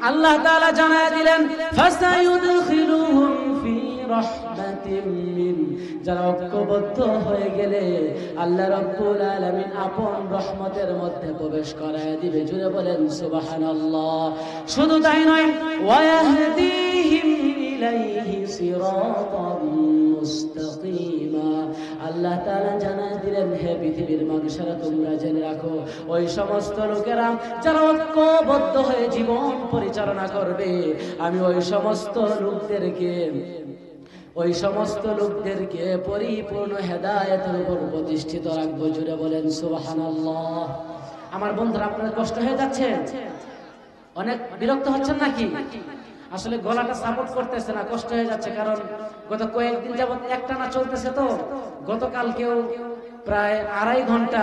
আল্লাহ তাআলা জানায় দিলেন, ফাসায়ুদখিলুহুম ফি রাহমাতিন মিন, যারা ঐক্যবদ্ধ হয়ে গেলে আল্লাহ রাব্বুল আলামিন আপন রহমতের মধ্যে প্রবেশ করায় দিবে। জুড়ে বলেন সুবহানাল্লাহ। শুধু তাই নয়, ওয়ায়াহদিহিম ইলাইহি সিরাতাম মুস্তাকিমা, আল্লাহ তাআলা জানায় দিলেন, হে পৃথিবীর মানুষেরা, তোমরা জেনে রাখো, ওই সমস্ত লোকেরা যারা ঐক্যবদ্ধ হয়ে জীবন পরিচালনা করবে, আমি ওই সমস্ত লোকদেরকে পরিপূর্ণ হেদায়েতের উপর প্রতিষ্ঠিত রাখবো। জুড়ে বলেন সুবহানাল্লাহ। আমার বন্ধুরা, আপনাদের কষ্ট হয়ে যাচ্ছে? অনেক বিরক্ত হচ্ছেন নাকি? আসলে গলাটা সাপোর্ট করতেছে না, কষ্ট হয়ে যাচ্ছে, কারণ গত কয়েকদিন যাবত একটানা চলতেছে। তো গতকালকেও প্রায় 2.5 ঘন্টা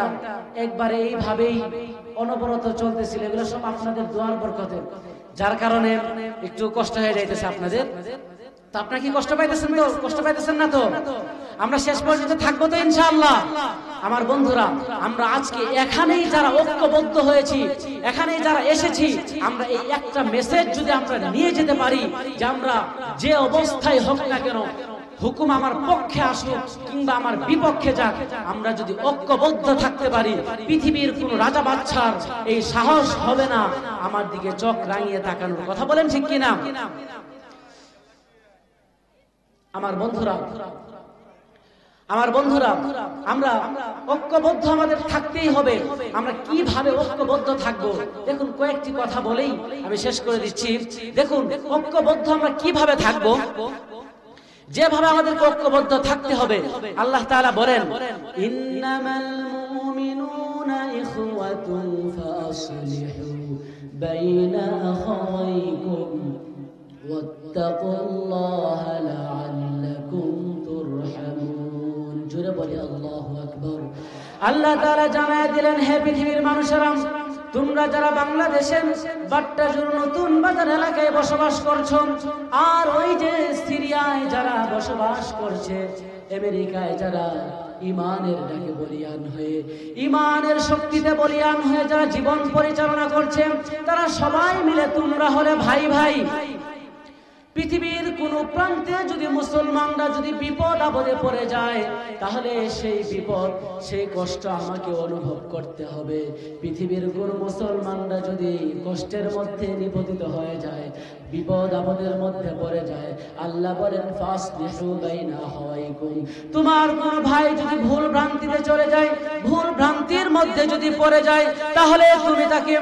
একবারে এইভাবেই অনবরত চলতেছিল। এগুলো সব আপনাদের দোয়ার বরকতে, যার কারণে একটু কষ্ট হয়ে যাইতেছে আপনাদের। তো আপনারা কি কষ্ট পাইতেছেন? তো কষ্ট পাইতেছেন না তো? আমরা শেষ পর্যন্ত থাকবো তো ইনশাআল্লাহ। আমার বন্ধুরা, আমরা আজকে এখানেই যারা ঐক্যবদ্ধ হয়েছি, এখানেই যারা এসেছি, আমরা এই একটা মেসেজ যদি আমরা নিয়ে যেতে পারি যে আমরা যে অবস্থায় হোক না কেন, হুকুম আমার পক্ষে আসুক কিংবা আমার বিপক্ষে যাক, আমরা যদি ঐক্যবদ্ধ থাকতে পারি, পৃথিবীর কোন রাজা বাদশার এই সাহস হবে না আমার দিকে চোখ রাঙিয়ে তাকানোর। কথা বলেন ঠিক কিনা? আমার বন্ধুরা, আমরা ঐক্যবদ্ধ আমাদের থাকতেই হবে। আমরা কিভাবে ঐক্যবদ্ধ থাকবো? দেখুন, কয়েকটি কথা বলেই আমি শেষ করে দিচ্ছি। দেখুন, ঐক্যবদ্ধ আমরা কিভাবে থাকবো, যেভাবে আমাদের ঐক্যবদ্ধ থাকতে হবে। আল্লাহ তাআলা বলেন, ইন্নামাল মুমিনুনা ইখওয়াতুন ফাসলিহু বাইনা আখাওয়াইকুম ওয়াত্তাকুল্লাহা লাআল্লাকুম তুরহামুন। জোরে বলি আল্লাহু আকবার। আল্লাহ তাআলা জানায় দিলেন, হে পৃথিবীর মানুষেরা, তোমরা যারা বাংলাদেশের বাট্টাজুর নতুন বাজার এলাকায় বসবাস করছো, আর ওই যে সিরিয়ায় যারা বসবাস করছে, আমেরিকায় যারা ঈমানের ডাকে বলিয়ান হয়ে, ঈমানের শক্তিতে বলিয়ান হয়ে যারা জীবন পরিচালনা করছে, তারা সবাই মিলে তোমরা হলে ভাই ভাই। পৃথিবীর কোন প্রান্তে যদি মুসলমানরা যদি বিপদ আপদে পড়ে যায়, তাহলে সেই বিপদ, সেই কষ্ট আমাকে অনুভব করতে হবে। পৃথিবীর কোন মুসলমানরা যদি কষ্টের মধ্যে নিপতিত হয়ে যায়, বিপদ আপদের মধ্যে পড়ে যায়, আল্লাহ বলেন, ফাসলিহু বাইনা আখাওয়াইকুম, তোমার কোন ভাই যদি ভুল ভ্রান্তিতে চলে যায়, ভুল ভ্রান্তির মধ্যে যদি পড়ে যায়, তাহলে তুমি তাকে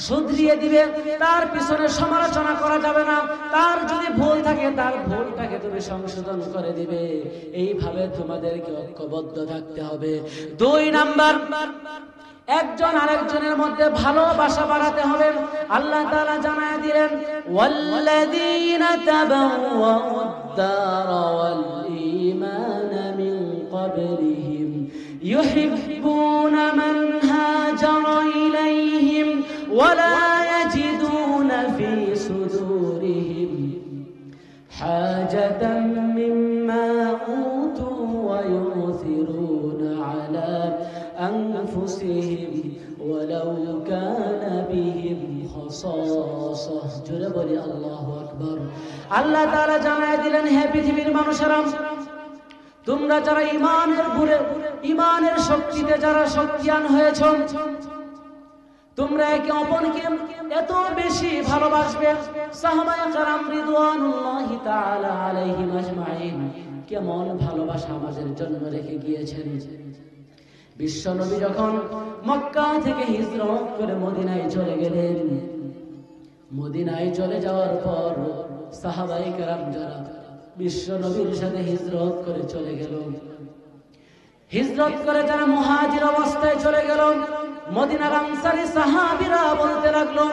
শুধরিয়ে দিবে, তার পিছনে সমালোচনা করা যাবে না। তার যদি ভুল থাকে, তার ভুলটাকে তুমি সংশোধন করে দিবে। এইভাবে তোমাদেরকে ঐক্যবদ্ধ থাকতে হবে। 2 নাম্বার, একজন আরেকজনের মধ্যে ভালোবাসা বাড়াতে হবে। আল্লাহ তাআলা জানায় দিলেন, ওয়াল্লাযীনা তাবাওয়াউদ দারা ওয়াল ঈমানা মিন ক্বাবলিহিম ইউহিব্বুনা মান হাজারা ইলাইহিম ওয়ালা ইয়াজিদুনা ফি সুদুরিহিম হাজাতাম মিম্মা উতু ওয়া ইউথিরুনা আলা أنفسهم ولو كان بهم خصاصة। জোরে বলি আল্লাহু আকবার। আল্লাহ তাআলা জানায় দিলেন, হে পৃথিবীর মানুষেরা, তোমরা যারা ঈমানের ভরে, ঈমানের শক্তিতে যারা শক্তিয়ান হয়েছ, তোমরা একে অপরকে এত বেশি ভালোবাসবে। সাহাবায়ে কেরাম রিদওয়ানুল্লাহি তাআলা আলাইহিম আজমাইন কেমন ভালোবাসা আমাদের জন্য রেখে গিয়েছেন। বিশ্বনবী যখন মক্কা থেকে হিজরত করে মদিনায় চলে গেলেন, মদিনায় চলে যাওয়ার পর সাহাবায়ে কেরাম যারা বিশ্ব নবীর সাথে হিজরত করে চলে গেল, হিজরত করে যারা মুহাজির অবস্থায় চলে গেল, মদিনার আনসারী সাহাবীরা বলতে লাগলো,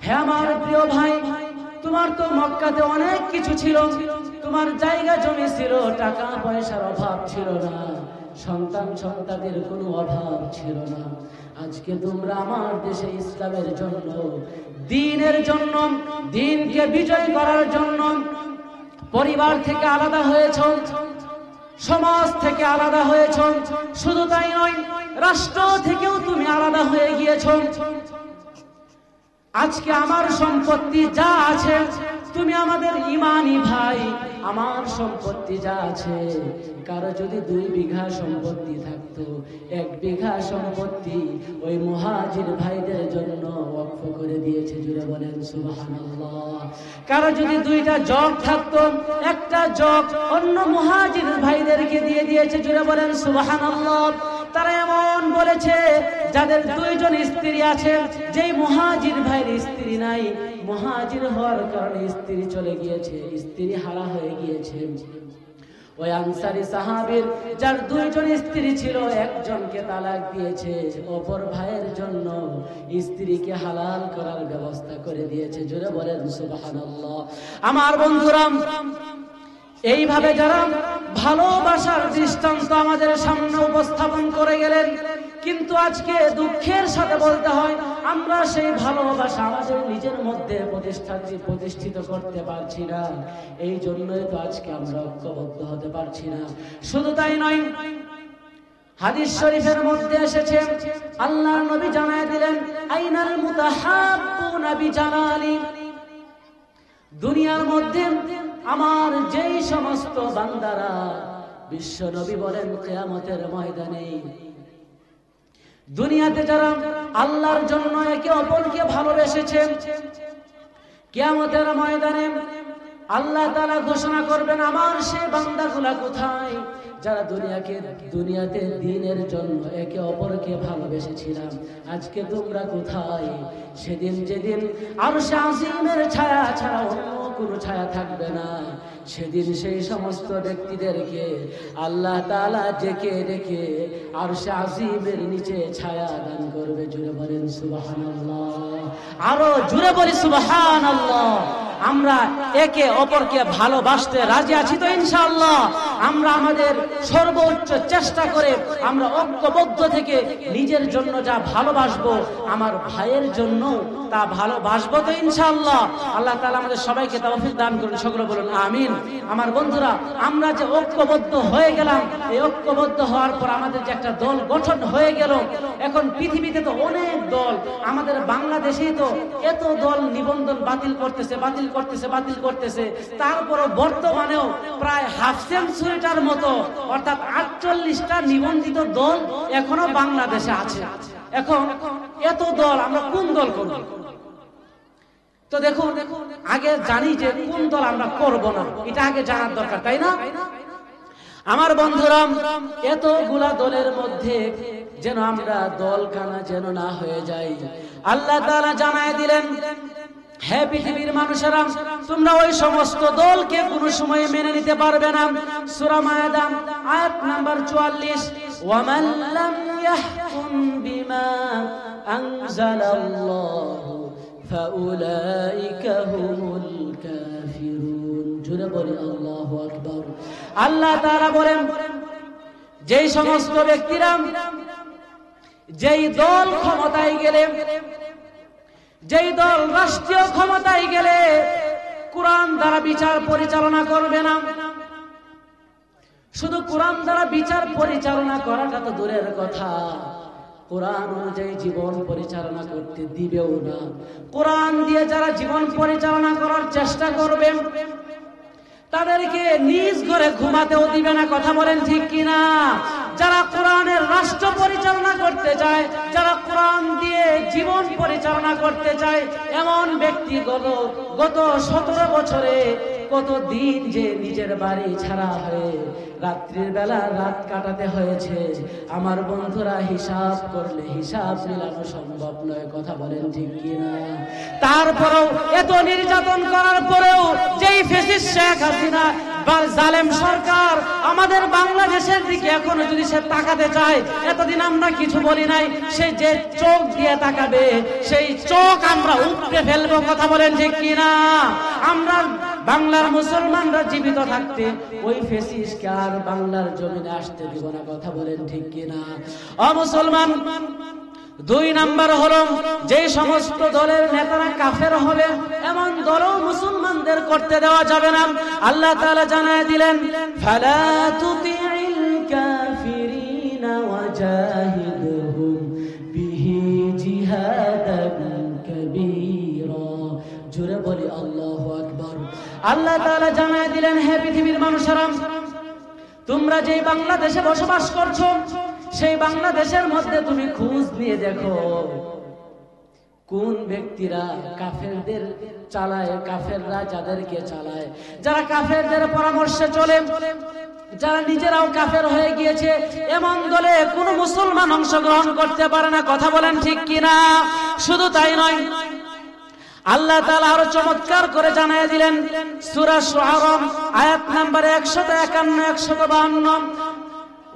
হে আমার প্রিয় ভাই, তোমার তো মক্কাতে অনেক কিছু ছিল, তোমার জায়গা জমি ছিল, টাকা পয়সার অভাব ছিল না, সন্তান সন্ততির কোনো অভাব ছিল না। আজকে তোমরা আমার দেশে ইসলামের জন্য, দ্বীনের জন্য, দ্বীনকে বিজয় করার জন্য পরিবার থেকে আলাদা হয়েছ, সমাজ থেকে আলাদা হয়েছ, শুধু তাই নয় রাষ্ট্র থেকেও তুমি আলাদা হয়ে গিয়েছ। আজকে আমার সম্পত্তি যা আছে, তুমি আমাদের ঈমানি ভাই, আমার সম্পত্তি যা আছে, কারো যদি 2 বিঘা সম্পত্তি থাকতো, 1 বিঘা সম্পত্তি ওই মুহাজির ভাইদের জন্য ওয়াকফ করে দিয়েছে। জুড়ে বলেন সুবহানাল্লাহ। কারো যদি 2টা জগ থাকতো, 1টা জগ অন্য মুহাজির ভাইদেরকে দিয়ে দিয়েছে। জুড়ে বলেন সুবহানাল্লাহ। তারা এমন বলেছে, যাদের 2 জন স্ত্রী আছে, যেই মুহাজির ভাইয়ের স্ত্রী নাই, মুহাজির হওয়ার কারণে স্ত্রী চলে গিয়েছে, স্ত্রী হারা হয়ে গিয়েছে, ওই আনসারী সাহাবীর যার 2 জন স্ত্রী ছিল, একজনকে তালাক দিয়েছে, অপর ভাইয়ের জন্য স্ত্রীকে হালাল করার ব্যবস্থা করে দিয়েছে। জোরে বলেন সুবহানাল্লাহ। আমার বন্ধুরা, এইভাবে যারা ভালোবাসার দৃষ্টান্ত আমাদের সামনে উপস্থাপন করে গেলেন, কিন্তু আজকে দুঃখের সাথে বলতে হয়, আমরা সেই ভালোবাসা আমাদের নিজের মধ্যে প্রতিষ্ঠিত করতে পারছি না। এই জন্যই তো আজকে আমরা ঐক্যবদ্ধ হতে পারছি না। শুধু তাই নয়, হাদিস শরীফের মধ্যে এসেছে, আল্লাহর নবী জানায় দিলেন, আইনাল মুতাহাব্বুনা বিজালালি, দুনিয়ার মধ্যে আমার যেই সমস্ত বান্দারা, বিশ্ব নবী বলেন কিয়ামতের ময়দানে দুনিয়াতে যারা আল্লাহর জন্য একে অপরকে ভালোবেসেছে, কিয়ামতের ময়দানে আল্লাহ তাআলা ঘোষণা করবেন, আমার সেই বান্দাগুলা কোথায়, যারা দুনিয়াতে দ্বীনের জন্য একে অপরকে ভালোবেসেছিলাম, আজকে তোমরা কোথায়? সেদিন যেদিন আরশে আজিমের ছায়া ছাড়া অন্য কোনো ছায়া থাকবে না, সেদিন সেই সমস্ত ব্যক্তিদেরকে আল্লাহ তাআলা ডেকে ডেকে আরশে আজিমের নিচে ছায়া দান করবে। জুড়ে বলেন সুবহানাল্লাহ। আরো জুড়ে বলি সুবহানাল্লাহ। আমরা একে অপরকে ভালোবাসতে রাজি আছি তো ইনশাআল্লাহ? আমরা আমাদের সর্বোচ্চ চেষ্টা করে আমরা ঐক্যবদ্ধ থেকে নিজের জন্য যা ভালোবাসবো, আমার ভাইয়ের জন্য তা ভালোবাসবো তো ইনশাআল্লাহ? আল্লাহ তাআলা আমাদের সবাইকে তৌফিক দান করুন, সকলে বলুন আমিন। আমার বন্ধুরা, আমরা যে ঐক্যবদ্ধ হয়ে গেলাম, এই ঐক্যবদ্ধ হওয়ার পর আমাদের যে একটা দল গঠন হয়ে গেল, এখন পৃথিবীতে তো অনেক দল, আমাদের বাংলাদেশেই তো এত দল নিবন্ধন বাতিল করতেছে, তারপরও বর্তমানেও প্রায় হাফ সেঞ্চুরিটার মতো, অর্থাৎ 48টা নিবন্ধিত দল এখনো বাংলাদেশে আছে। এখন এত দল, আমরা কোন দল করব? তো দেখুন, আগে জানি যে কোন দল আমরা করব না, এটা আগে জানার দরকার, তাই না? আমার বন্ধুরা, এতগুলা দলের মধ্যে যেন আমরা দল কানা যেন না হয়ে যাই, আল্লাহ তাআলা জানায় দিলেন, হে পৃথিবীর মানুষেরা, তোমরা ওই সমস্ত দলকে কোনো সময় মেনে নিতে পারবে না। সূরা মায়েদা আয়াত নাম্বার 44, ওয়ামান লাম ইয়াহকুম বিমা আনজালাল্লাহু ফাউলাইকা হুমুল কাফিরুন। জোরে বলি আল্লাহু আকবার। আল্লাহ তাআলা বলেন, যেই সমস্ত ব্যক্তিরা, যেই দল ক্ষমতায় গেলে, যেই দল রাষ্ট্রীয় ক্ষমতায় গেলে কোরআন দ্বারা বিচার পরিচালনা করবে না, শুধু কোরআন দ্বারা বিচার পরিচালনা করাটা তো দূরের কথা, কোরআন অনুযায়ী জীবন পরিচালনা করতে দিবেও না। কোরআন দিয়ে যারা জীবন পরিচালনা করার চেষ্টা করবে, তাদেরকে নিজ ঘরে ঘুমাতেও দিবে না। কথা বলেন ঠিক কিনা? যারা কোরআনের রাষ্ট্র পরিচালনা করতে চায়, যারা কোরআন দিয়ে জীবন পরিচালনা করতে চায়, এমন ব্যক্তি গত 17 বছরে কতদিন যে নিজের বাড়ি ছাড়া হয়ে রাত্রির বেলা রাত কাটাতে হয়েছে। আমার বন্ধুরা হিসাব করলে হিসাব মিলানো সম্ভব নয়, কথা বলেন ঠিক কিনা? তারপরেও এত নির্যাতন করার পরেও যেই ফ্যাসিস্ট শেখ হাসিনা জালেম সরকার আমাদের বাংলাদেশের দিকে এখনো যদি সে তাকাতে চায়, এতদিন আমরা কিছু বলি নাই, সে যে চোখ দিয়ে তাকাবে সেই চোখ আমরা উপড়ে ফেলবো, কথা বলেন ঠিক কিনা? আমরা বাংলার মুসলমানরা জীবিত থাকতে ওই ফ্যাসিস্টকে আর বাংলার জমিনে আসতে দিব না, কথা বলেন ঠিক কিনা? মুসলমান, 2 নাম্বার হলো যে সমস্ত দলের নেতারা কাফের হবে এমন দলও মুসলমানদের করতে দেওয়া যাবে না। আল্লাহ তাআলা জানায় দিলেন, ফালা তুতি'ল কাফিরিনা ওয়াজাহিদহুম বিহি জিহাদান কাবীরা। জোরে বলি আল্লাহু আকবার। আল্লাহ তাআলা জানায় দিলেন, হে পৃথিবীর মানুষেরা, তোমরা যে বাংলাদেশে বসবাস করছো সেই বাংলাদেশের মধ্যে তুমি খোঁজ নিয়ে দেখো কোন ব্যক্তিরা কাফেরদের চালায়, কাফেররা যাদেরকে চালায়, যারা কাফেরদের পরামর্শে চলে, যারা নিজেরাও কাফের হয়ে গিয়েছে, এমন দলে কোনো মুসলমান অংশগ্রহণ করতে পারে না, কথা বলেন ঠিক কিনা? শুধু তাই নয়, আল্লাহ তাআলা আরো চমৎকার করে জানিয়ে দিলেন সূরা শুআরা আয়াত নাম্বার 151 152,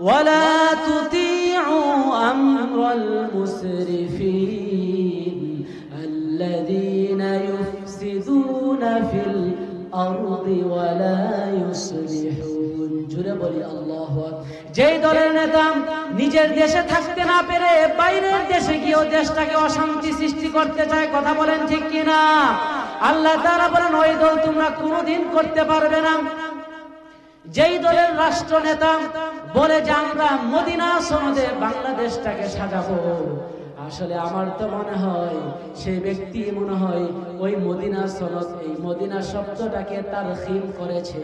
ওয়ালা তুতিউ আমরাল মুসরিফিন আল্লাযীনা ইউফসিদুনা ফিল আরদি ওয়ালা ইউসলিহুন। জোরে বলি আল্লাহু আকবার। যেই দলের নেতা নিজের দেশে থাকতে না পেরে বাইরের দেশে গিয়েও দেশটাকে অশান্তি সৃষ্টি করতে চায়, কথা বলেন ঠিক কিনা? আল্লাহ তাআলা বলেন, ওই দল তোমরা কোনোদিন করতে পারবে না। যেই দলের রাষ্ট্র নেতা বলে যে আমরা মদিনা সনদে বাংলাদেশটাকে সাজাবো, আসলে আমার তো মনে হয় সেই ব্যক্তি মনে হয় ওই মদিনা সনদ, এই মদিনা শব্দটাকে তারখিম করেছে।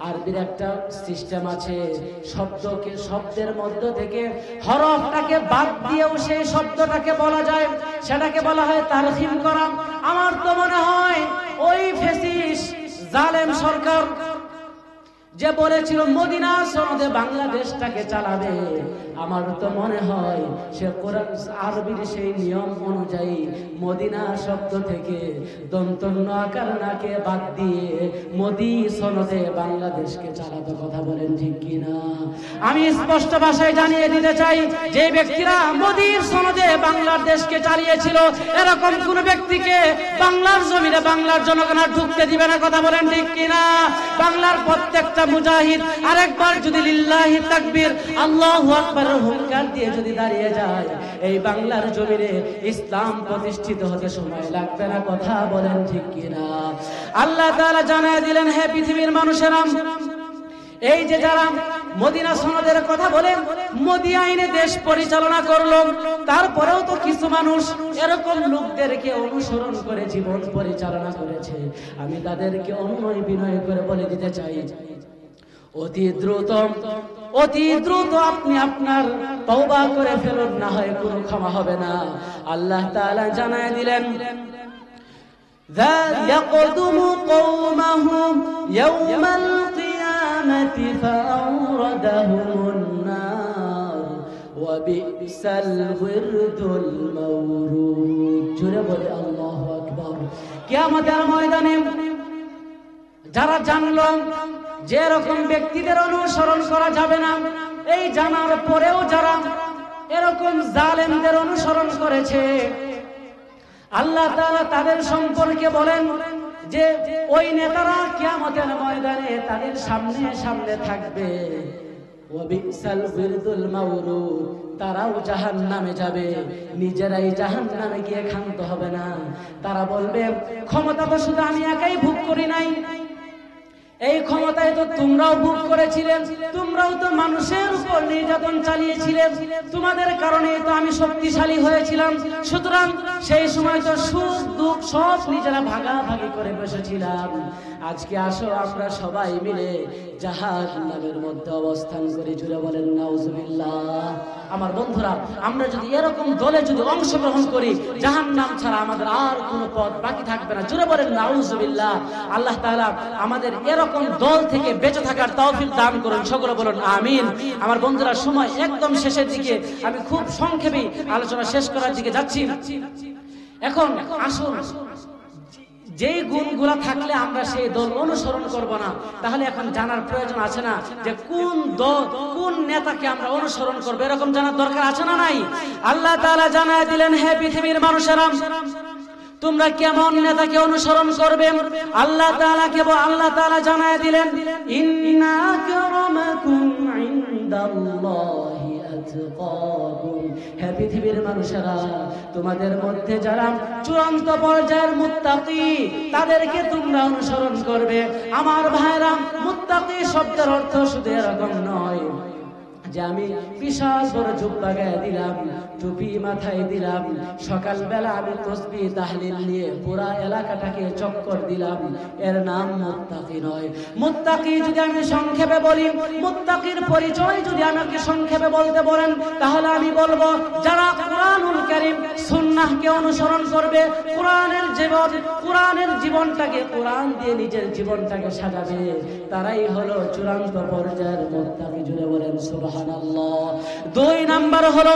আরবির একটা সিস্টেম আছে, শব্দের মধ্য থেকে হরফটাকে বাদ দিয়েও সেই শব্দটাকে বলা যায়, সেটাকে বলা হয় তারখিম করা। আমার তো মনে হয় ওই ফ্যাসিস্ট জালেম সরকার যে বলেছিল মদিনা সনদে বাংলাদেশটাকে চালাবে, আমার তো মনে হয় সে কোরআন আরবির সেই নিয়ম অনুযায়ী মদিনা শব্দ থেকে দন্তন্য আকার নাকে বাদ দিয়ে মোদি সনদে বাংলাদেশকে চালাতে, কথা বলেন ঠিক কিনা? আমি স্পষ্ট ভাষায় জানিয়ে দিতে চাই, যে ব্যক্তিরা মোদির সনদে বাংলাদেশকে চালিয়েছিল এরকম কোন ব্যক্তিকে বাংলার জমিনে বাংলার জনগণ ঢুকতে দিবে না, কথা বলেন ঠিক কিনা? বাংলার প্রত্যেকটা মুজাহিদ আরেকবার যদি লিল্লাহি তাকবীর আল্লাহু আকবারের হুঙ্কার দিয়ে যদি দাঁড়িয়ে যায়, এই বাংলার জমিনে ইসলাম প্রতিষ্ঠিত হতে সময় লাগবে না, কথা বলেন ঠিক কিনা? আল্লাহ তাআলা জানিয়ে দিলেন, হে পৃথিবীর মানুষেরা, এই যে যারা মদিনা সনদের কথা বলে মোদি আইনে দেশ পরিচালনা করলো, তারপরেও তো কিছু মানুষ এরকম লোকদেরকে অনুসরণ করে জীবন পরিচালনা করেছে। আমি তাদেরকে অনুনয় বিনয় করে বলে দিতে চাই, অতি দ্রুত আপনি আপনার তওবা করে ফেলুন, না হয় কোনো ক্ষমা হবে না। আল্লাহ তাআলা জানায় দিলেন, يقدم قومه يوم القيامة فأوردهم النار وبئس الورد المورود। জোরে বলে আল্লাহু আকবার। কিয়ামতের ময়দানে যারা জানলো যে এরকম ব্যক্তিদের অনুসরণ করা যাবে না, এই জানার পরেও যারা এরকম জালেমদের অনুসরণ করেছে, আল্লাহ তাআলা তাদের সম্পর্কে বলেন যে ওই নেতারা কিয়ামতের ময়দানে তাদের সামনে সামনে থাকবে। ওয়াবিসাল বিরদুল মাউরুদ, তারাও জাহান্নামে যাবে, নিজেরাই জাহান্নামে গিয়ে ক্ষান্ত হবে না। তারা বলবে, ক্ষমতা তো শুধু আমি একাই ভোগ করি নাই, এই ক্ষমতায় তো তোমরাও ভোগ করেছিলেন, তোমরাও তো মানুষের উপর নির্যাতন চালিয়েছিলে, তোমাদের কারণে তো আমি শক্তিশালী হয়েছিলাম। সুতরাং সেই সময় তো সুখ দুঃখ সব নিজেরা ভাগাভাগি করে বসেছিলাম। আজকে আসো আমরা সবাই মিলে জাহান্নামের মধ্যে অবস্থান করি। জুড়ে বলেন নাউজুবিল্লাহ। আমার বন্ধুরা, আমরা যদি এরকম দলে যদি অংশগ্রহণ করি, জাহান্নাম ছাড়া আমাদের আর কোনো পথ বাকি থাকবে না। জুড়ে বলেন নাউজুবিল্লাহ। আল্লাহ তাআলা আমাদের এরকম দল থেকে বেঁচে থাকার তৌফিক দান করুন। সকলে বলুন আমিন। আমার বন্ধুরা, সময় একদম শেষের দিকে, আমি খুব সংক্ষেপে আলোচনা শেষ করার দিকে যাচ্ছি। এখন আসুন, যেই গুণগুলা থাকলে আমরা সেই দল অনুসরণ করব না, তাহলে এখন জানার প্রয়োজন আছে না যে কোন দল কোন নেতাকে আমরা অনুসরণ করব? এরকম জানার দরকার আছে না নাই? আল্লাহ তাআলা জানায় দিলেন, হে পৃথিবীর মানুষেরা, তোমরা কেমন নেতাকে অনুসরণ করবে? আল্লাহ তাআলা জানায় দিলেন, ইন্না আকরামাকুম ইনদাল্লাহি আতকাকুম। হে পৃথিবীর মানুষেরা, তোমাদের মধ্যে যারা চূড়ান্ত পর্যায়ের মুত্তাকি, তাদেরকে তোমরা অনুসরণ করবে। আমার ভাইরা, মুত্তাকি শব্দের অর্থ শুধু এরকম নয় যে আমি বিশাল বড় জুব্বা গায়ে দিলাম, টুপি মাথায় দিলাম, সকালবেলা আমি তাসবিহ তাহলিল নিয়ে পুরা এলাকাটাকে চক্কর দিলাম, এর নাম মুত্তাকি নয়। মুত্তাকি যদি আমি সংক্ষেপে বলি, মুত্তাকির পরিচয় যদি আমাকে সংক্ষেপে বলতে বলেন, তাহলে আমি বলবো, যারা কুরআনুল কারীম সুন্নাহকে অনুসরণ করবে, কুরআনের জীবনটাকে, কুরআন দিয়ে নিজের জীবনটাকে সাজাবে, তারাই হলো চূড়ান্ত পর্যায়ের মুত্তাকি। জুড়ে বলেন সুবহানাল্লাহ। 2 নাম্বার হলো,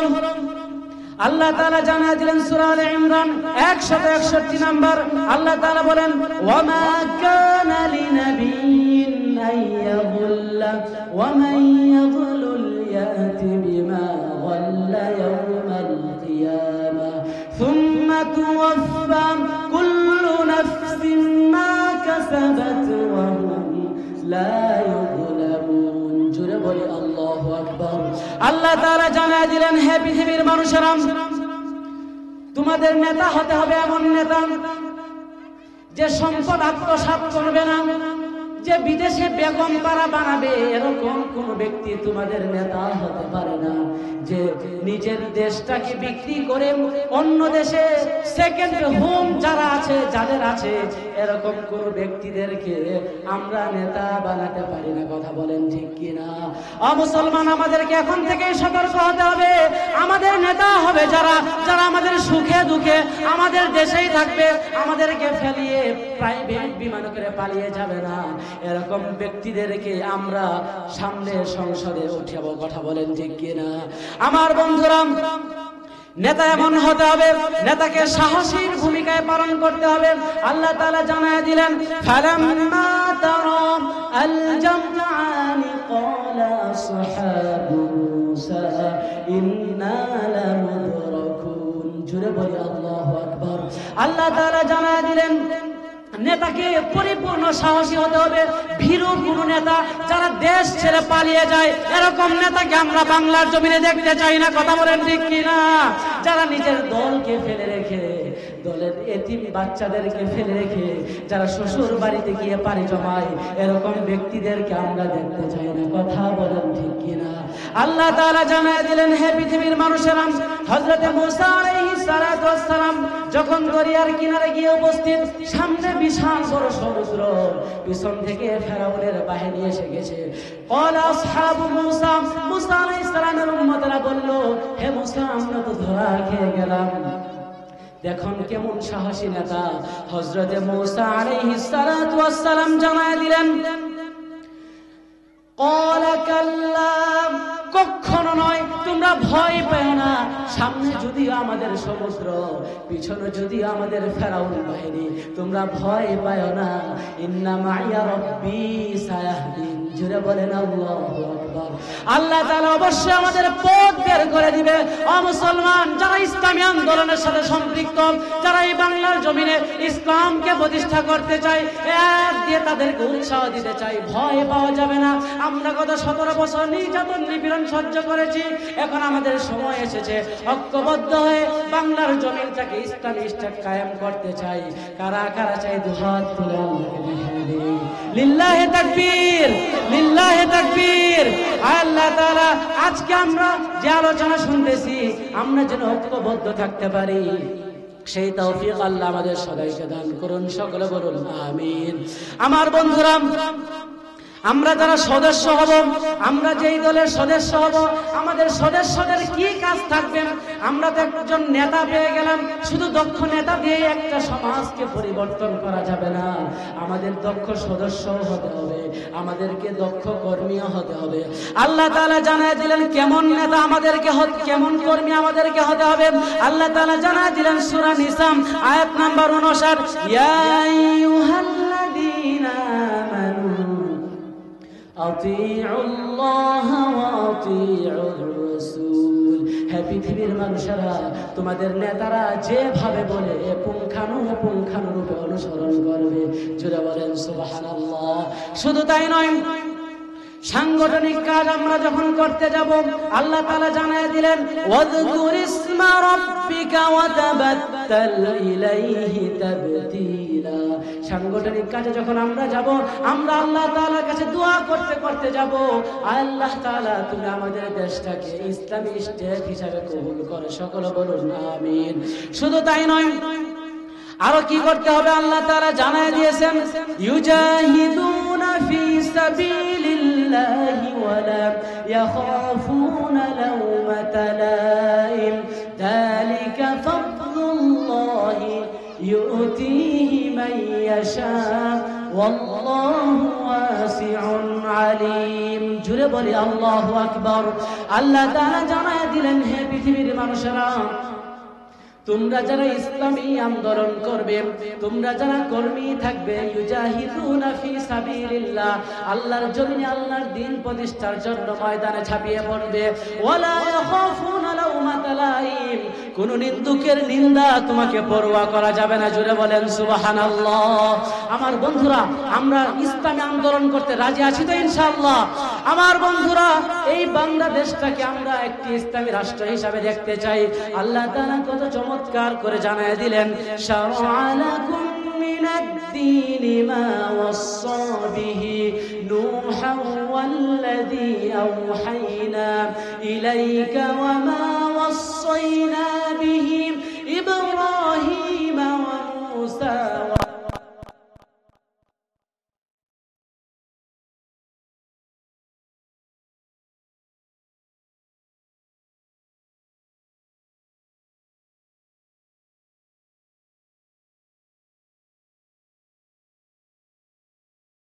আল্লাহ তাআলা জানায় দিলেন সূরা আলে ইমরান 161 নাম্বার, আল্লাহ তাআলা বলেন, ওয়া মা কানা লিনাবিয়্যিন আইয়াগুল্লা ওয়া মান ইয়াগুলুল ইয়াতি বিমা গাল্লা ইয়াওমাল কিয়ামাহ সুম্মা তুওয়াফফা কুল্লু নাফসিন মা কাসাবাত ওয়া হুম লা ইউযলামুন। জোরে বলি আল্লাহু আকবার। আল্লাহ তাআলা জানায় দিলেন, হে পৃথিবীর মানুষেরা, তোমাদের নেতা হতে হবে এমন নেতা যে সম্পদ আত্মসাৎ করবে না, যে বিদেশে বেগম পাড়া বানাবে, এরকম কোন ব্যক্তি তোমাদের নেতা হতে পারে না। যে নিজের দেশটাকে বিক্রি করে অন্য দেশে সেকেন্ড হোম যারা আছে, যাদের আছে, এরকম কোন ব্যক্তিদেরকে আমরা নেতা বানাতে পারি না। কথা বলেন ঠিক কিনা? মুসলমান, আমাদেরকে এখন থেকেই সতর্ক হতে হবে। আমাদের নেতা হবে যারা আমাদের সুখে দুঃখে আমাদের দেশেই থাকবে, আমাদেরকে ফেলিয়ে প্রাইভেট বিমান করে পালিয়ে যাবে না। এরকম ব্যক্তিদেরকে আমরা সামনে সংসদে উঠাবো। কথা বলেন ঠিক কিনা? আমার বন্ধুরা, নেতা এমন হতে হবে, নেতাকে সাহসীর ভূমিকায় পালন করতে হবে। আল্লাহ তাআলা জানায় দিলেন, ফালাম্মা তারা আল জামআনি ক্বালা আসহাবু মূসা ইন্না লামুদরাকুন। জোরে বলি আল্লাহু আকবার। আল্লাহ তাআলা জানায় দিলেন, নেতাকে পরিপূর্ণ সাহসী হতে হবে। ভীরু কোন নেতা যারা দেশ ছেড়ে পালিয়ে যায়, এরকম নেতাকে আমরা বাংলার জমিনে দেখতে চাই না। কথা বলেন ঠিক কিনা? যারা নিজের দলকে ফেলে রেখে, দলের এতিম বাচ্চাদেরকে ফেলে রেখে যারা শ্বশুর বাড়িতে গিয়ে পাড়ি জমায়, এরকম ব্যক্তিদেরকে আমরা দেখতে চাই না। কথা বলেন ঠিক কিনা? আল্লাহ তাআলা জানায় দিলেন, হে পৃথিবীর মানুষেরা, হযরত মুসা আলাইহিস সালাতু ওয়াস সালাম যখন দরিয়ার কিনারে গিয়ে উপস্থিত, সামনে বিশাল বড় সমুদ্র, পিছন থেকে ফেরাউনের বাহিনী এসে গেছে। ক্বালা আসহাবু মূসা, মুসা আলাইহিস সালামের উম্মতরা বলল, হে মুসা, আমরা তো ধরা খেয়ে গেলাম। দেখুন কেমন সাহসী নেতা। হযরত মুসা আলাইহিস সালাতু ওয়াস সালাম জানায় দিলেন, ক্বালা কাল্লা, কখনো নয়, তোমরা ভয় পেও না। সামনে যদিও আমাদের সমুদ্র, পিছনে যদিও আমাদের ফেরাউন বাহিনী, তোমরা ভয় পাও না। ইন্না মাইয়া রাব্বি সায়াহদিন। জোরে বলেন আল্লাহু আকবার। আল্লাহ তাআলা অবশ্যই আমাদের পথ বের করে দিবে। ও মুসলমান, যারা ইসলামী আন্দোলনের সাথে সম্পৃক্ত, যারা এই বাংলার জমিনে ইসলামকে প্রতিষ্ঠা করতে চায়, এক দিয়ে তাদেরকে উৎসাহ দিতে চাই, ভয় পাওয়া যাবে না। আমরা গত 17 বছর নির্যাতন নিপীড়ন সহ্য করেছি, এখন আমাদের সময় এসেছে ঐক্যবদ্ধ হয়ে বাংলার জমিনটাকে ইসলামী স্টেট কায়েম করতে চাই। কারা কারা চাই দুহাত তুলে আল্লাহকে দেখিয়ে দিই। লিল্লাহি তাকবীর, লিল্লাহি তাকবীর। আল্লাহ তাআলা আজকে আমরা যে আলোচনা শুনতেছি, আমরা যেন ঐক্যবদ্ধ থাকতে পারি, সেই তৌফিক আল্লাহ আমাদের সবাইকে দান করুন। সকলে বলুন আমিন। আমার বন্ধুরা, আমরা যারা সদস্য হব, আমরা যেই দলের সদস্য হব, আমাদের সদস্যদের কি কাজ থাকবে? আমরা তো একজন নেতা পেয়ে গেলাম, শুধু দক্ষ নেতা দিয়ে একটা সমাজকে পরিবর্তন করা যাবে না। আমাদের দক্ষ সদস্য হতে হবে, আমাদেরকে দক্ষ কর্মীও হতে হবে। আল্লাহ তাআলা জানায় দিলেন কেমন নেতা আমাদেরকে, কেমন কর্মী আমাদেরকে হতে হবে। আল্লাহ তাআলা জানায় দিলেন সূরা নিসা আয়াত নাম্বার 59, ইয়া আইয়ুহাল্লাযীনা আমানু আতিউল্লাহ ওয়া আতিউর রাসূল। হে পৃথিবীর মানুষেরা, তোমাদের নেতারা যেভাবে বলে পুঙ্খানুপুঙ্খানুরূপে অনুসরণ করবে। জোরে বলেন সুবহানাল্লাহ। শুধু তাই নয়, সাংগঠনিক কাজ আমরা যখন করতে যাব, আল্লাহ তাআলা জানায় দিলেন ওয়াযকুর ইসমা রাব্বিকা ওয়া তাবাত্তাল ইলাইহি তাবতীলা। সাংগঠনিক কাজে যখন আমরা যাব, আমরা আল্লাহ তাআলার কাছে দোয়া করতে করতে যাব, আল্লাহ তাআলা তুমি আমাদের দেশটাকে ইসলামী স্টেট হিসাবে কবুল করো। সকলে বলুন আমিন। শুধু তাই নয়, আরো কি করতে হবে আল্লাহ তাআলা জানায় দিয়েছেন, ইউজাহিদুনা ফি সাবিলিল্লাহি ওয়া লা ইয়াখাফুনা লাওমাতা লাইম যালিকা ফাদলুল্লাহি ইউতিহি মান ইয়াশা ওয়াল্লাহু ওয়াসিউন আলিম। জুড়ে বলি আল্লাহু আকবার। আল্লাহ তাআলা জানায় দিলেন, হে পৃথিবীর মানুষেরা, তোমরা যারা ইসলামী আন্দোলন করবে, তোমরা যারা কর্মী থাকবে, ইউজাহিদুনা ফি সাবিলিল্লাহ, আল্লাহর জমিনে আল্লাহর দ্বীন প্রতিষ্ঠার জন্য ময়দানে ঝাঁপিয়ে পড়বে, ওয়ালা ইয়াখাফুনা লাওমাতা লাইম, কোন নিন্দুকের নিন্দা তোমাকে পরোয়া করা যাবে না। জোরে বলেন সুবহানাল্লাহ। আমার বন্ধুরা, আমরা ইসলামী আন্দোলন করতে রাজি আছি তো ইনশাআল্লাহ? আমার বন্ধুরা, এই বাংলাদেশটাকে আমরা একটি ইসলামী রাষ্ট্র হিসাবে দেখতে চাই। আল্লাহ তাআলা কত চমৎকার করে জানায় দিলেন, শারআ লাকুম মিনাদ-দীনি মা ওয়াসসা বিহি নূহান ওয়াল্লাযী আওহাইনা ইলাইকা ওয়া মা ওয়াসসাইনা বিহি ইব্রাহিম